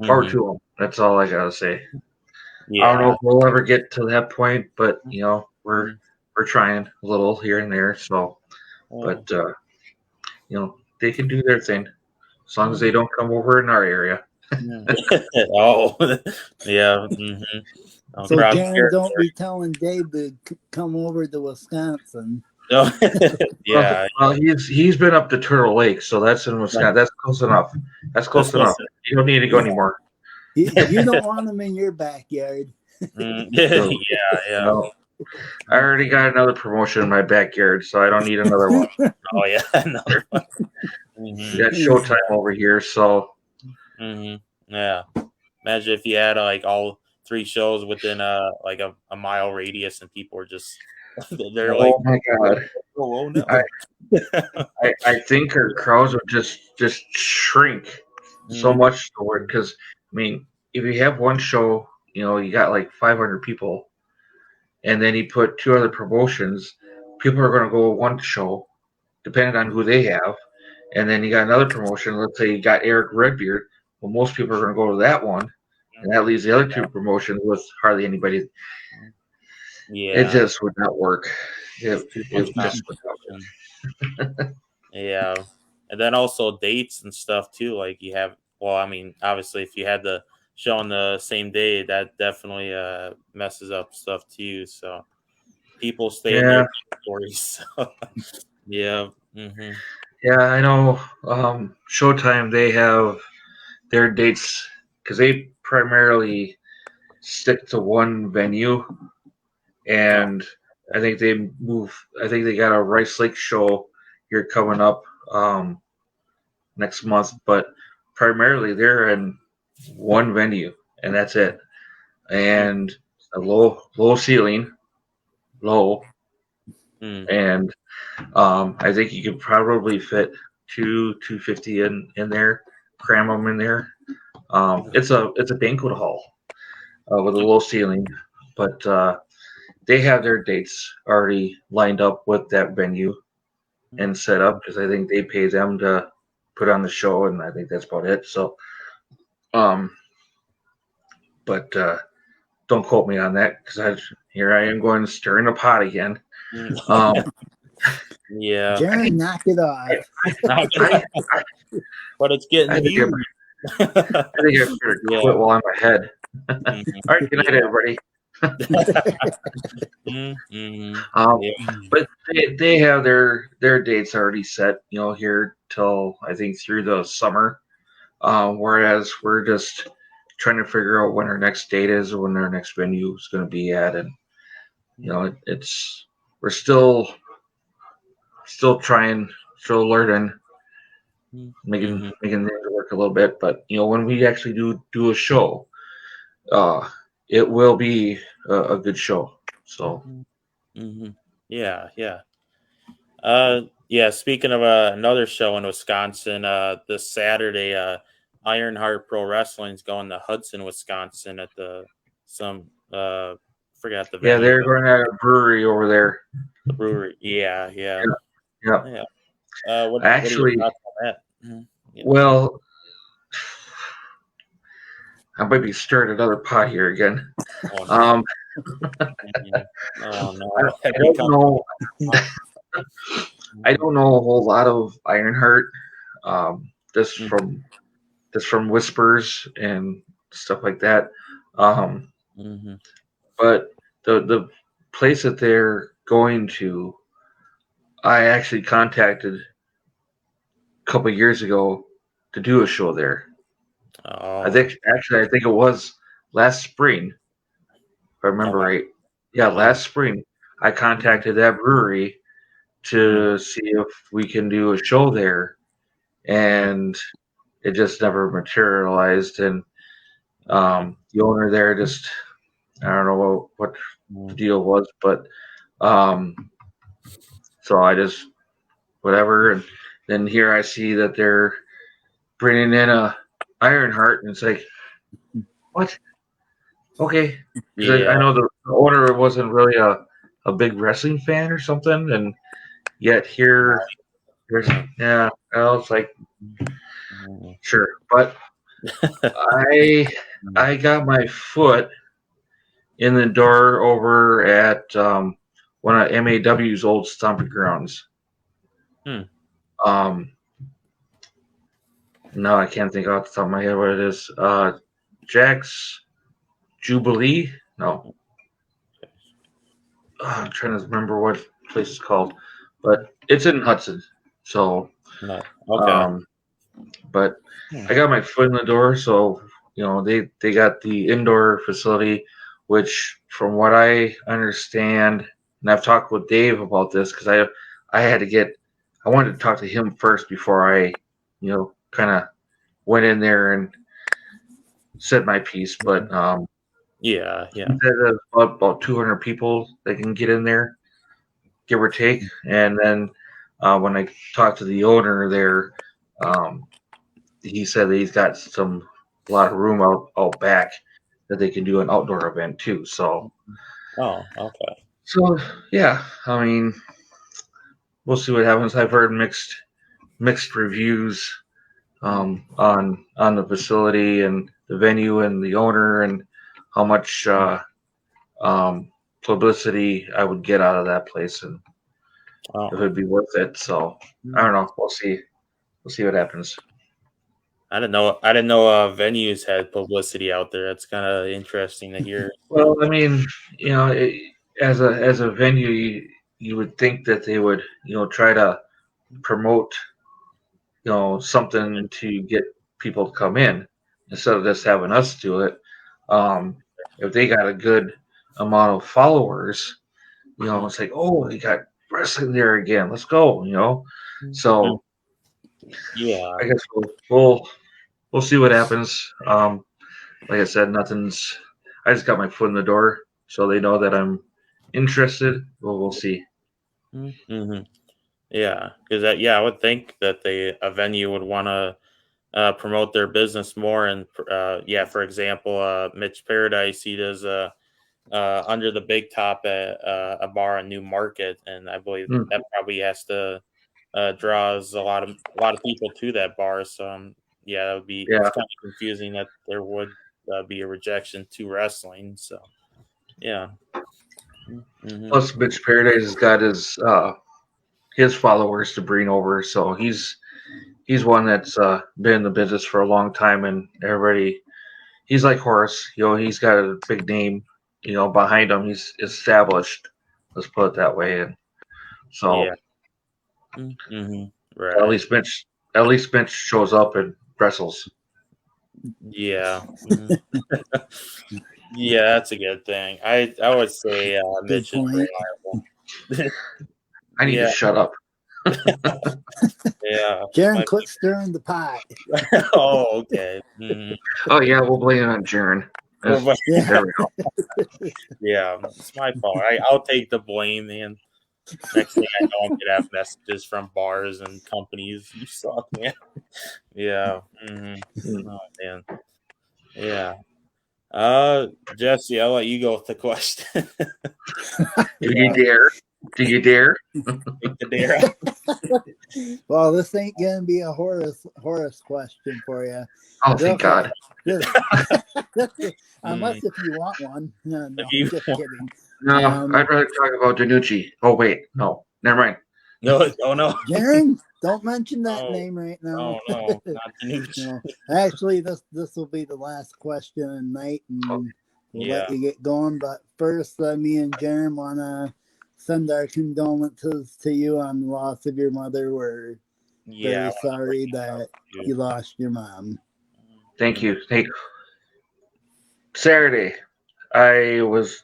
power to them. That's all I gotta say. Yeah. I don't know if we'll ever get to that point, but we're trying a little here and there. So, but they can do their thing as long as they don't come over in our area. Oh, yeah. So Jeryn, don't be telling Dave to come over to Wisconsin. No. Yeah. Well, he's been up to Turtle Lake, so that's in Wisconsin. That's close enough. That's close enough. You don't need to go anymore. You don't want him in your backyard. Yeah. No. I already got another promotion in my backyard, so I don't need another one. Oh yeah, another one. We got Showtime over here, so. Yeah. Imagine if you had like all 3 shows within like a mile radius, and people were just they're like, oh my god. Oh no. I think our crowds would just shrink so much toward, because if you have one show, you got like 500 people, and then you put 2 other promotions, people are going to go one show, depending on who they have, and then you got another promotion. Let's say you got Eric Redbeard. Well, most people are going to go to that one, and that leaves the other 2 promotions with hardly anybody. Yeah, it just would not work. It just would not work. Yeah, and then also dates and stuff too. Like you have, obviously, if you had the show on the same day, that definitely messes up stuff too. So people stay in their stories. So, yeah. Yeah, I know. Showtime, they have their dates because they primarily stick to one venue, and I think they move. I think they got a Rice Lake show here coming up next month, but primarily they're in one venue, and that's it. And a low ceiling, low, and I think you could probably fit 250 in there, cram them in there. It's a banquet hall with a low ceiling, but they have their dates already lined up with that venue and set up because I think they pay them to put on the show, and I think that's about it. So, but don't quote me on that because here I am going to stir in the pot again. Yeah, Jerry, knock it off. But it's getting viewed. I think I better quit while I'm ahead. All right, good night, everybody. But they have their dates already set, here till I think through the summer. Whereas we're just trying to figure out when our next date is or when our next venue is going to be at, and we're still trying, still learning, making things work a little bit. But when we actually do a show, it will be a good show. So, yeah. Speaking of another show in Wisconsin, this Saturday, Ironheart Pro Wrestling is going to Hudson, Wisconsin at forgot the venue. Yeah, they're going to a brewery over there. The brewery, yeah. Actually, what are your thoughts on that? Well, I might be stirring another pot here again. Oh, no. I don't know. I don't know a whole lot of Ironheart. Just from whispers and stuff like that. But the place that they're going to, I actually contacted a couple of years ago to do a show there. Oh. I think it was last spring, if I remember right. Yeah, last spring I contacted that brewery to see if we can do a show there, and it just never materialized. And the owner there just, I don't know what the deal was, but so I just whatever. And then here I see that they're bringing in a Ironheart, and it's like, what? Okay, because I know the owner wasn't really a big wrestling fan or something, and yet here, I was like, sure, but I got my foot in the door over at one of MAW's old stomping grounds. No, I can't think off the top of my head what it is. Jack's Jubilee? No. I'm trying to remember what place it's called, but it's in Hudson. So, okay. But I got my foot in the door, so they got the indoor facility, which, from what I understand, and I've talked with Dave about this because I wanted to talk to him first before I, kind of went in there and said my piece. But there's about 200 people that can get in there, give or take. And then when I talked to the owner there, he said that he's got a lot of room out back that they can do an outdoor event too. So, okay. So yeah, I mean, we'll see what happens. I've heard mixed reviews on the facility and the venue and the owner and how much publicity I would get out of that place and if it'd be worth it. So I don't know. We'll see. We'll see what happens. I didn't know venues had publicity out there. That's kind of interesting to hear. Well, I mean, as a venue, you would think that they would, try to promote, something to get people to come in instead of just having us do it. If they got a good amount of followers, it's like, oh, they got wrestling there again. Let's go, So yeah, I guess we'll see what happens. Like I said, I just got my foot in the door, so they know that I'm interested. Well, we'll see. Mm-hmm. Yeah, because I would think that a venue would want to promote their business more. And for example, Mitch Paradise, he does under the big top at a bar in New Market, and I believe Mm. that probably has to draws a lot of people to that bar. So yeah, that would be Yeah. it's kind of confusing that there would be a rejection to wrestling. So yeah. Mm-hmm. Plus, Mitch Paradise has got his followers to bring over, so he's one that's been in the business for a long time, and everybody. He's like Horace, he's got a big name, behind him. He's established. Let's put it that way, and so Yeah. Mm-hmm. at Right. least Mitch, at least Mitch shows up and wrestles. Yeah. Mhm. Yeah, that's a good thing. I would say Good Mitch is point. reliable. I need to Yeah, shut up. yeah. Jeryn, quit stirring the pot. Oh, okay. Mhm. Oh yeah, we'll blame it on Jeryn. Well, but Yeah. There we go. yeah, it's my fault. I'll take the blame, man. Next thing I know, I'm gonna have messages from bars and companies. You suck, man. Yeah. Oh man. Yeah. Jesse, I'll let you go with the question. Do you dare? Do you dare? Take the dare. Well, this ain't gonna be a Horace question for you. Oh, thank God. Unless if you want one. No, If you just want. kidding. No, I'd rather talk about Danucci. Oh wait, no, never mind. No, oh no. Jeryn, don't mention that No, name right now. no, not the news. No. Actually, this will be the last question of the night, and we'll Yeah. let you get going. But first, me and Jeryn want to send our condolences to you on the loss of your mother. We're very sorry that you lost your mom. Thank you. Hey, Saturday, I was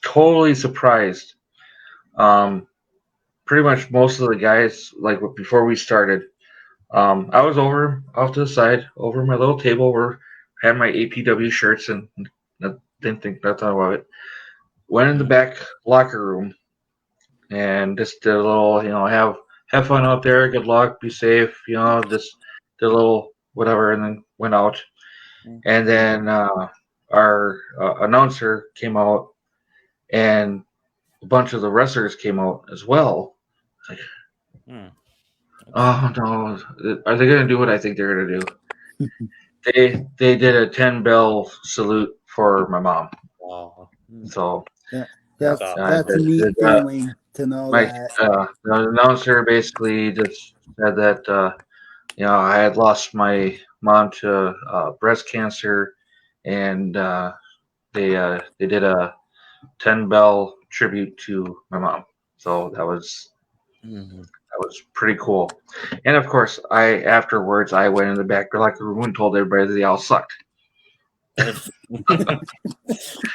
totally surprised. Pretty much most of the guys, like before we started, I was over off to the side, over my little table where I had my APW shirts and didn't think nothing about it. Went in the back locker room and just did a little, have fun out there, good luck, be safe, just did a little whatever, and then went out. And then our announcer came out, and a bunch of the wrestlers came out as well. It's like, oh no, are they gonna do what I think they're gonna do? They did a 10 bell salute for my mom. Wow. So that's a neat feeling to know that. The announcer basically just said that I had lost my mom to breast cancer, and they did a 10 bell tribute to my mom. So that was pretty cool. And of course, afterwards I went in the back locker room and told everybody that they all sucked.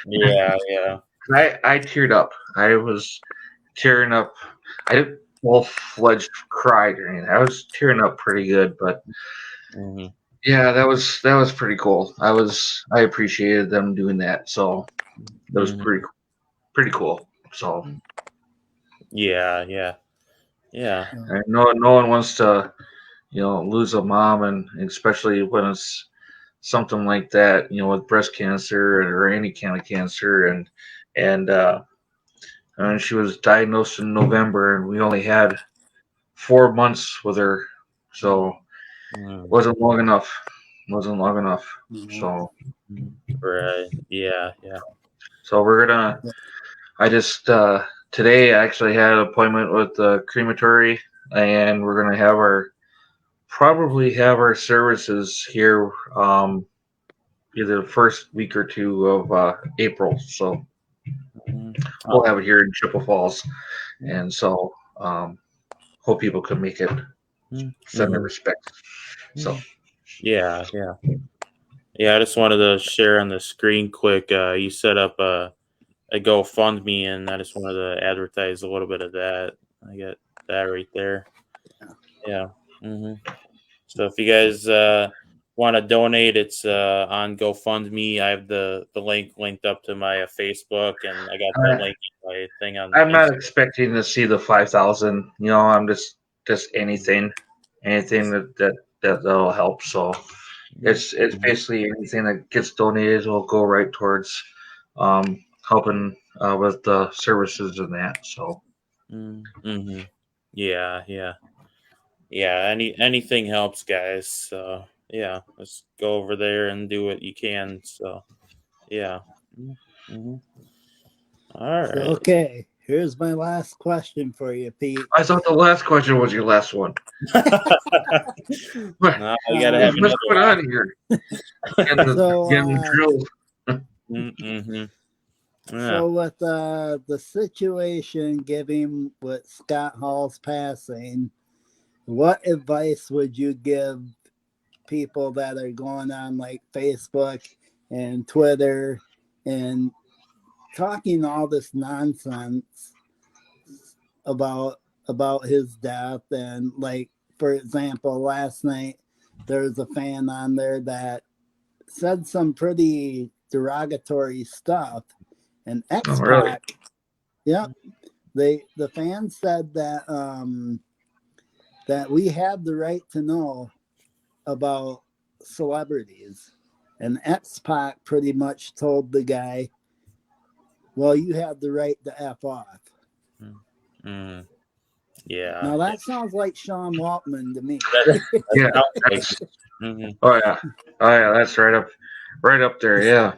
Yeah. I teared up. I was tearing up. I didn't full-fledged cry or anything. I was tearing up pretty good, but yeah, that was pretty cool. I appreciated them doing that, so that was pretty cool. So yeah. no one wants to lose a mom, and especially when it's something like that, with breast cancer or any kind of cancer, and she was diagnosed in November, and we only had 4 months with her, so it wasn't long enough. So Right. Yeah. so we're gonna. I just today I actually had an appointment with the crematory, and we're gonna probably have our services here either the first week or two of April. So we'll have it here in Chippewa Falls, and so hope people can make it. Send their respects. So Yeah. I just wanted to share on the screen quick. You set up a GoFundMe, and I just wanted to advertise a little bit of that. I got that right there. Yeah. So if you guys want to donate, it's on GoFundMe. I have the link linked up to my Facebook, and I got the link in my thing on I'm not Instagram. expecting to see the 5,000. I'm just anything that'll help. So it's basically anything that gets donated will go right towards helping with the services and that. So Mm-hmm. Yeah. Anything helps, guys. So yeah, let's go over there and do what you can. So yeah. Mm-hmm. All So, right. okay, here's my last question for you, Pete. I thought the last question was your last one. No, you gotta have What's another going one. on here? Getting drilled. Mm-hmm. Yeah. So with the situation given with Scott Hall's passing, what advice would you give people that are going on like Facebook and Twitter and talking all this nonsense about his death? And like, for example, last night there was a fan on there that said some pretty derogatory stuff, and X-Pac, really? yep, the fans said that that we have the right to know about celebrities, and X-Pac pretty much told the guy, well, you have the right to F off. Mm-hmm. Yeah. Now that sounds like Sean Waltman to me. Yeah. Mm-hmm. Oh yeah. That's right up there. Yeah.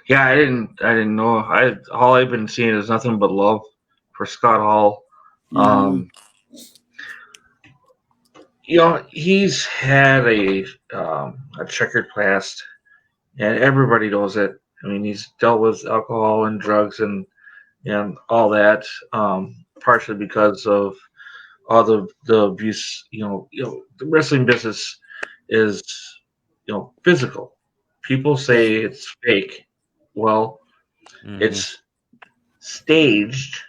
Yeah. I didn't know. All I've been seeing is nothing but love for Scott Hall. He's had a checkered past, and everybody knows it. I mean, he's dealt with alcohol and drugs and all that, partially because of all the abuse. The wrestling business is physical. People say it's fake. Well, it's staged.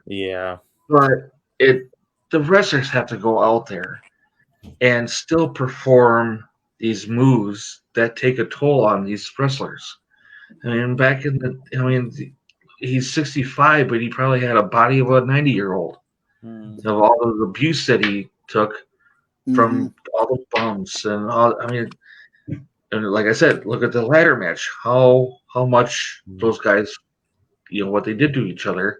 Yeah. But the wrestlers have to go out there and still perform these moves that take a toll on these wrestlers. I mean, he's 65, but he probably had a body of a 90-year-old. Of all the abuse that he took from all the bumps and all. I mean, and like I said, look at the ladder match. How much those guys, what they did to each other.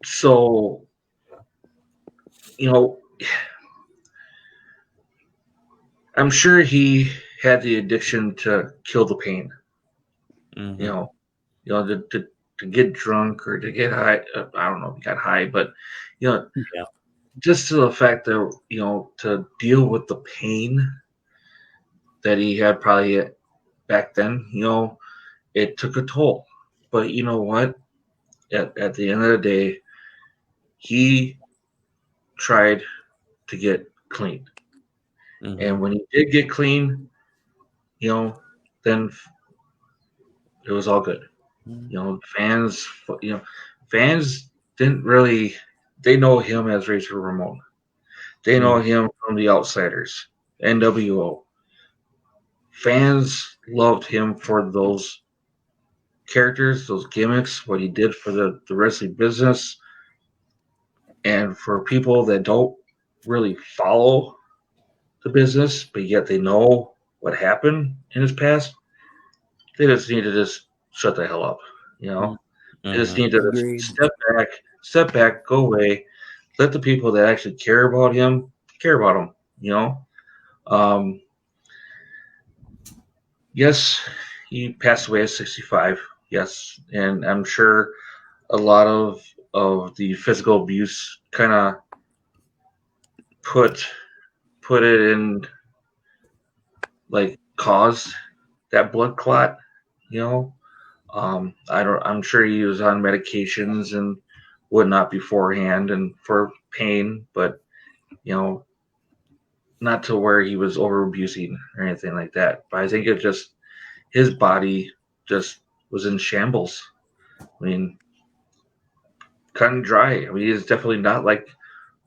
So, I'm sure he had the addiction to kill the pain. To get drunk or to get high. I don't know if he got high, but just to the fact that to deal with the pain that he had probably back then, it took a toll. But you know what? At the end of the day, he tried to get clean. And when he did get clean, then it was all good. Fans didn't really. They know him as Razor Ramon. They know him from the Outsiders, NWO. Fans loved him for those characters, those gimmicks, what he did for the wrestling business. And for people that don't really follow the business, but yet they know what happened in his past, they just need to just shut the hell up. They just need to step back, go away, let the people that actually care about him care about him. Yes, he passed away at 65. Yes, and I'm sure a lot of the physical abuse kind of put it in, like, caused that blood clot. I'm sure he was on medications and whatnot beforehand and for pain, but not to where he was over abusing or anything like that. But I think it just his body just was in shambles. I mean, cut and dry. I mean, he's definitely not like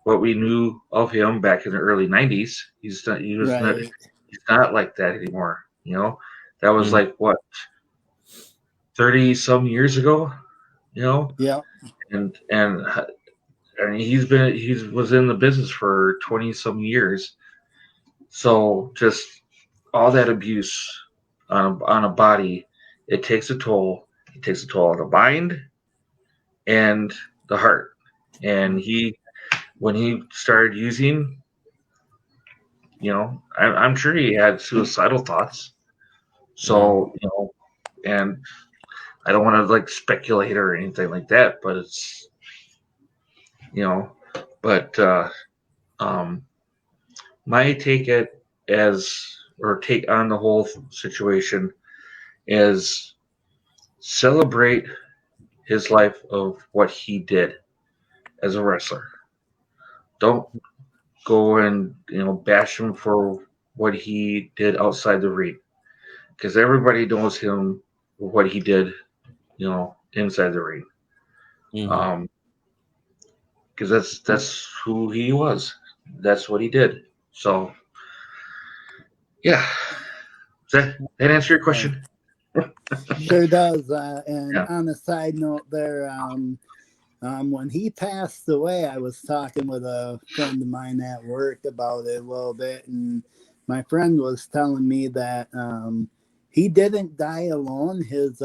what we knew of him back in the early '90s. He's not. He was not. Right. He's not like that anymore. That was Mhm. like what 30 some years ago. Yeah. And he was in the business for 20 some years. So just all that abuse on a body, it takes a toll. It takes a toll on the mind and the heart. And when he started using, I'm sure he had suicidal thoughts. So, and I don't want to like speculate or anything like that, but it's, but um, my take on the whole situation is celebrate his life of what he did as a wrestler. Don't go and bash him for what he did outside the ring, because everybody knows him for what he did, inside the ring. Mhm. Because that's who he was. That's what he did. So yeah, that answer your question? Sure does. And Yeah. on a side note there, when he passed away, I was talking with a friend of mine at work about it a little bit, and my friend was telling me that he didn't die alone. His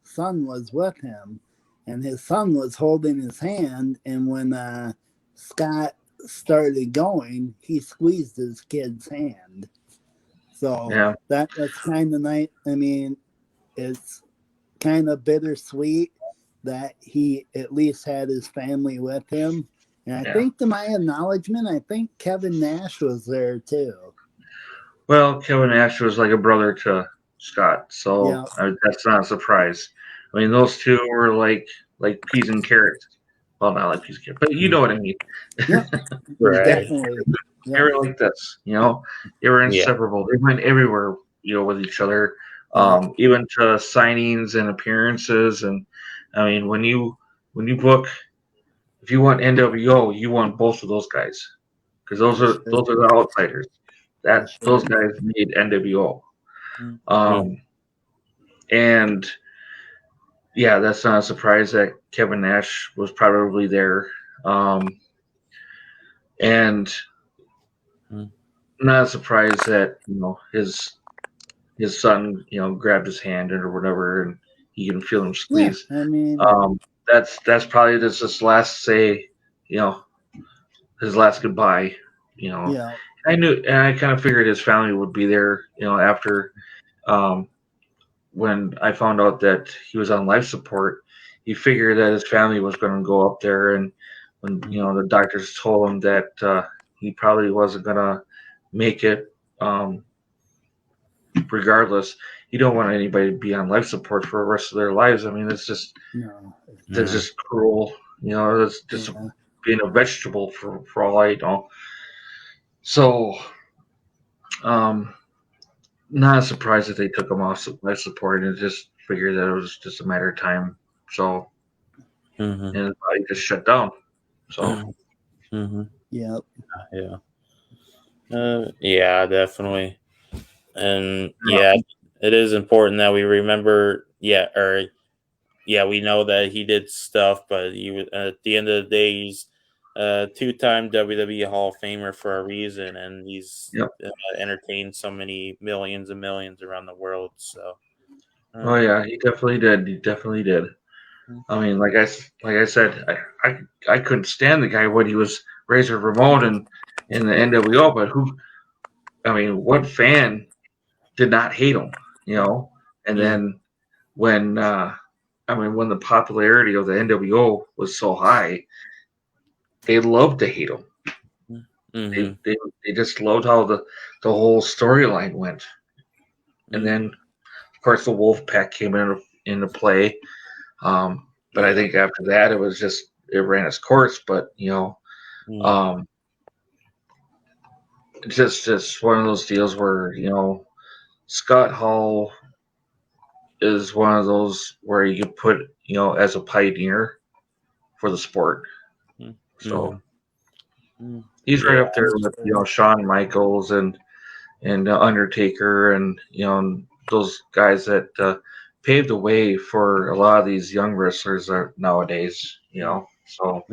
son was with him, and his son was holding his hand. And when Scott started going, he squeezed his kid's hand. So Yeah. that's kind of nice. I mean, it's kind of bittersweet that he at least had his family with him. And I Yeah. think, to my acknowledgement, I think Kevin Nash was there too. Well, Kevin Nash was like a brother to Scott, so Yeah. that's not a surprise. I mean, those two were like peas and carrots. Well, not like peas and carrots, but you know what I mean. Yeah. Right. Definitely. They Yeah. were like this, They were Yeah. inseparable. They went everywhere, with each other, Yeah. even to signings and appearances. And I mean, when you book, if you want NWO, you want both of those guys, because those are the outsiders. For Those sure. guys made NWO. Mhm. And yeah, that's not a surprise that Kevin Nash was probably there. And Mhm. not a surprise that his son grabbed his hand or whatever, and he can feel him Yeah. squeeze. I mean, That's probably just his last say, you know, his last goodbye. You know, yeah. I knew, and I kind of figured his family would be there. After um, when I found out that he was on life support, he figured that his family was going to go up there, and when the doctors told him that he probably wasn't going to make it, regardless, you don't want anybody to be on life support for the rest of their lives. I mean, No. that's Mhm. just cruel. That's just Yeah. being a vegetable for all I know. So, um, not surprised that they took him off life support, and just figured that it was just a matter of time. So, Mhm. and his body just shut down. So, Mhm. Yeah. Yeah. Yeah, definitely. And yeah, yeah, it is important that we remember. Yeah, or yeah, we know that he did stuff, but at the end of the day, he's a two-time WWE Hall of Famer for a reason, and he's yep. entertained so many millions and millions around the world. So, Oh uh, yeah, he definitely did. He definitely did. I mean, like I said, I couldn't stand the guy when he was Razor Ramon and in the NWO, but I mean, what fan did not hate him? And mm, then when when the popularity of the NWO was so high, they loved to hate him. They mhm, they, they just loved how the whole storyline went. And mm, then, of course, the Wolf Pack came into play. But I Yeah. think after that, it ran its course. But mm, um, it's just one of those deals where Scott Hall is one of those where you could put as a pioneer for the sport. Mm-hmm. So Mm-hmm. he's right up there with Shawn Michaels and Undertaker and those guys that paved the way for a lot of these young wrestlers nowadays. So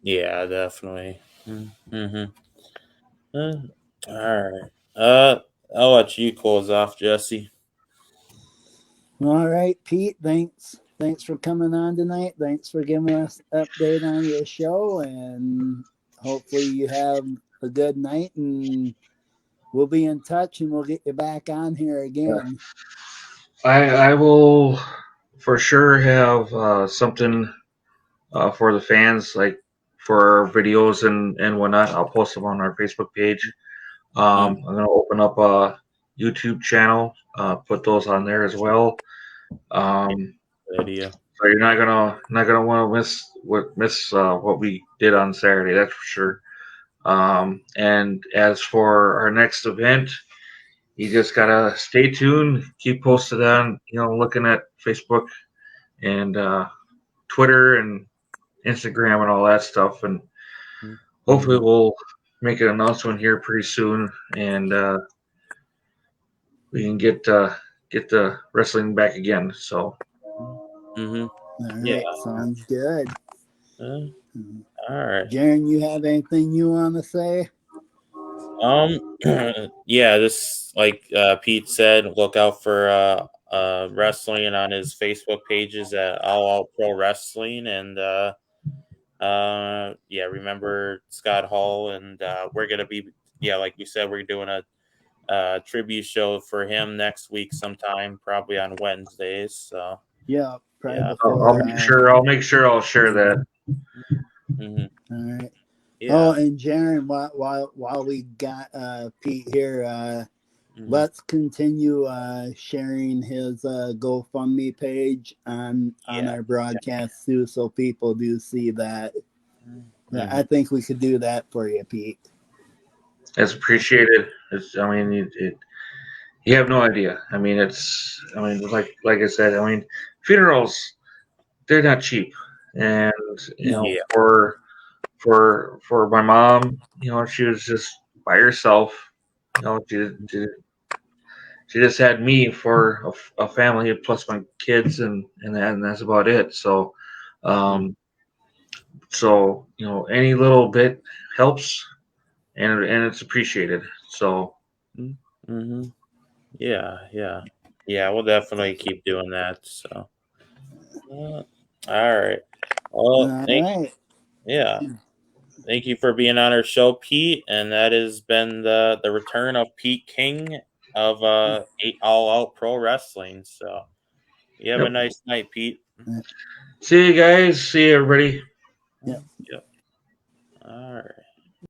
yeah, definitely. Mm-hmm. All right. I'll let you close off, Jesse. All right, Pete. Thanks for coming on tonight. Thanks for giving us an update on your show, and hopefully you have a good night. And we'll be in touch, and we'll get you back on here again. I will for sure have something for the fans, like for our videos and whatnot. I'll post them on our Facebook page. I'm gonna open up a YouTube channel, put those on there as well. Idea. So you're not gonna want to miss what we did on Saturday. That's for sure. And as for our next event, you just gotta stay tuned. Keep posted on looking at Facebook and Twitter and Instagram and all that stuff. And hopefully we'll make an announcement here pretty soon, and we can get the wrestling back again. So. All right, sounds good. All right, Jeryn, you have anything you want to say? Yeah, this like Pete said, look out for wrestling on his Facebook pages at All Out Pro Wrestling, and yeah, remember Scott Hall, and we're gonna be like you said, we're doing a tribute show for him next week sometime, probably on Wednesdays. So yeah, probably yeah. before. I'll make sure I'll share that. Mm-hmm. All right. Yeah. Oh, and Jeryn, while we got Pete here, let's continue sharing his GoFundMe page on our broadcast too, so people do see that. I think we could do that for you, Pete. It's appreciated. You have no idea. Like I said, funerals, they're not cheap, and for my mom, she was just by herself. She just had me for a family plus my kids, and that's about it. So, any little bit helps, and it's appreciated. So. Yeah, we'll definitely keep doing that. So, all right. Well, thank you for being on our show, Pete. And that has been the return of Pete King of All Out Pro Wrestling. So, you have a nice night, Pete. See you guys. See you, everybody. Yep. All right.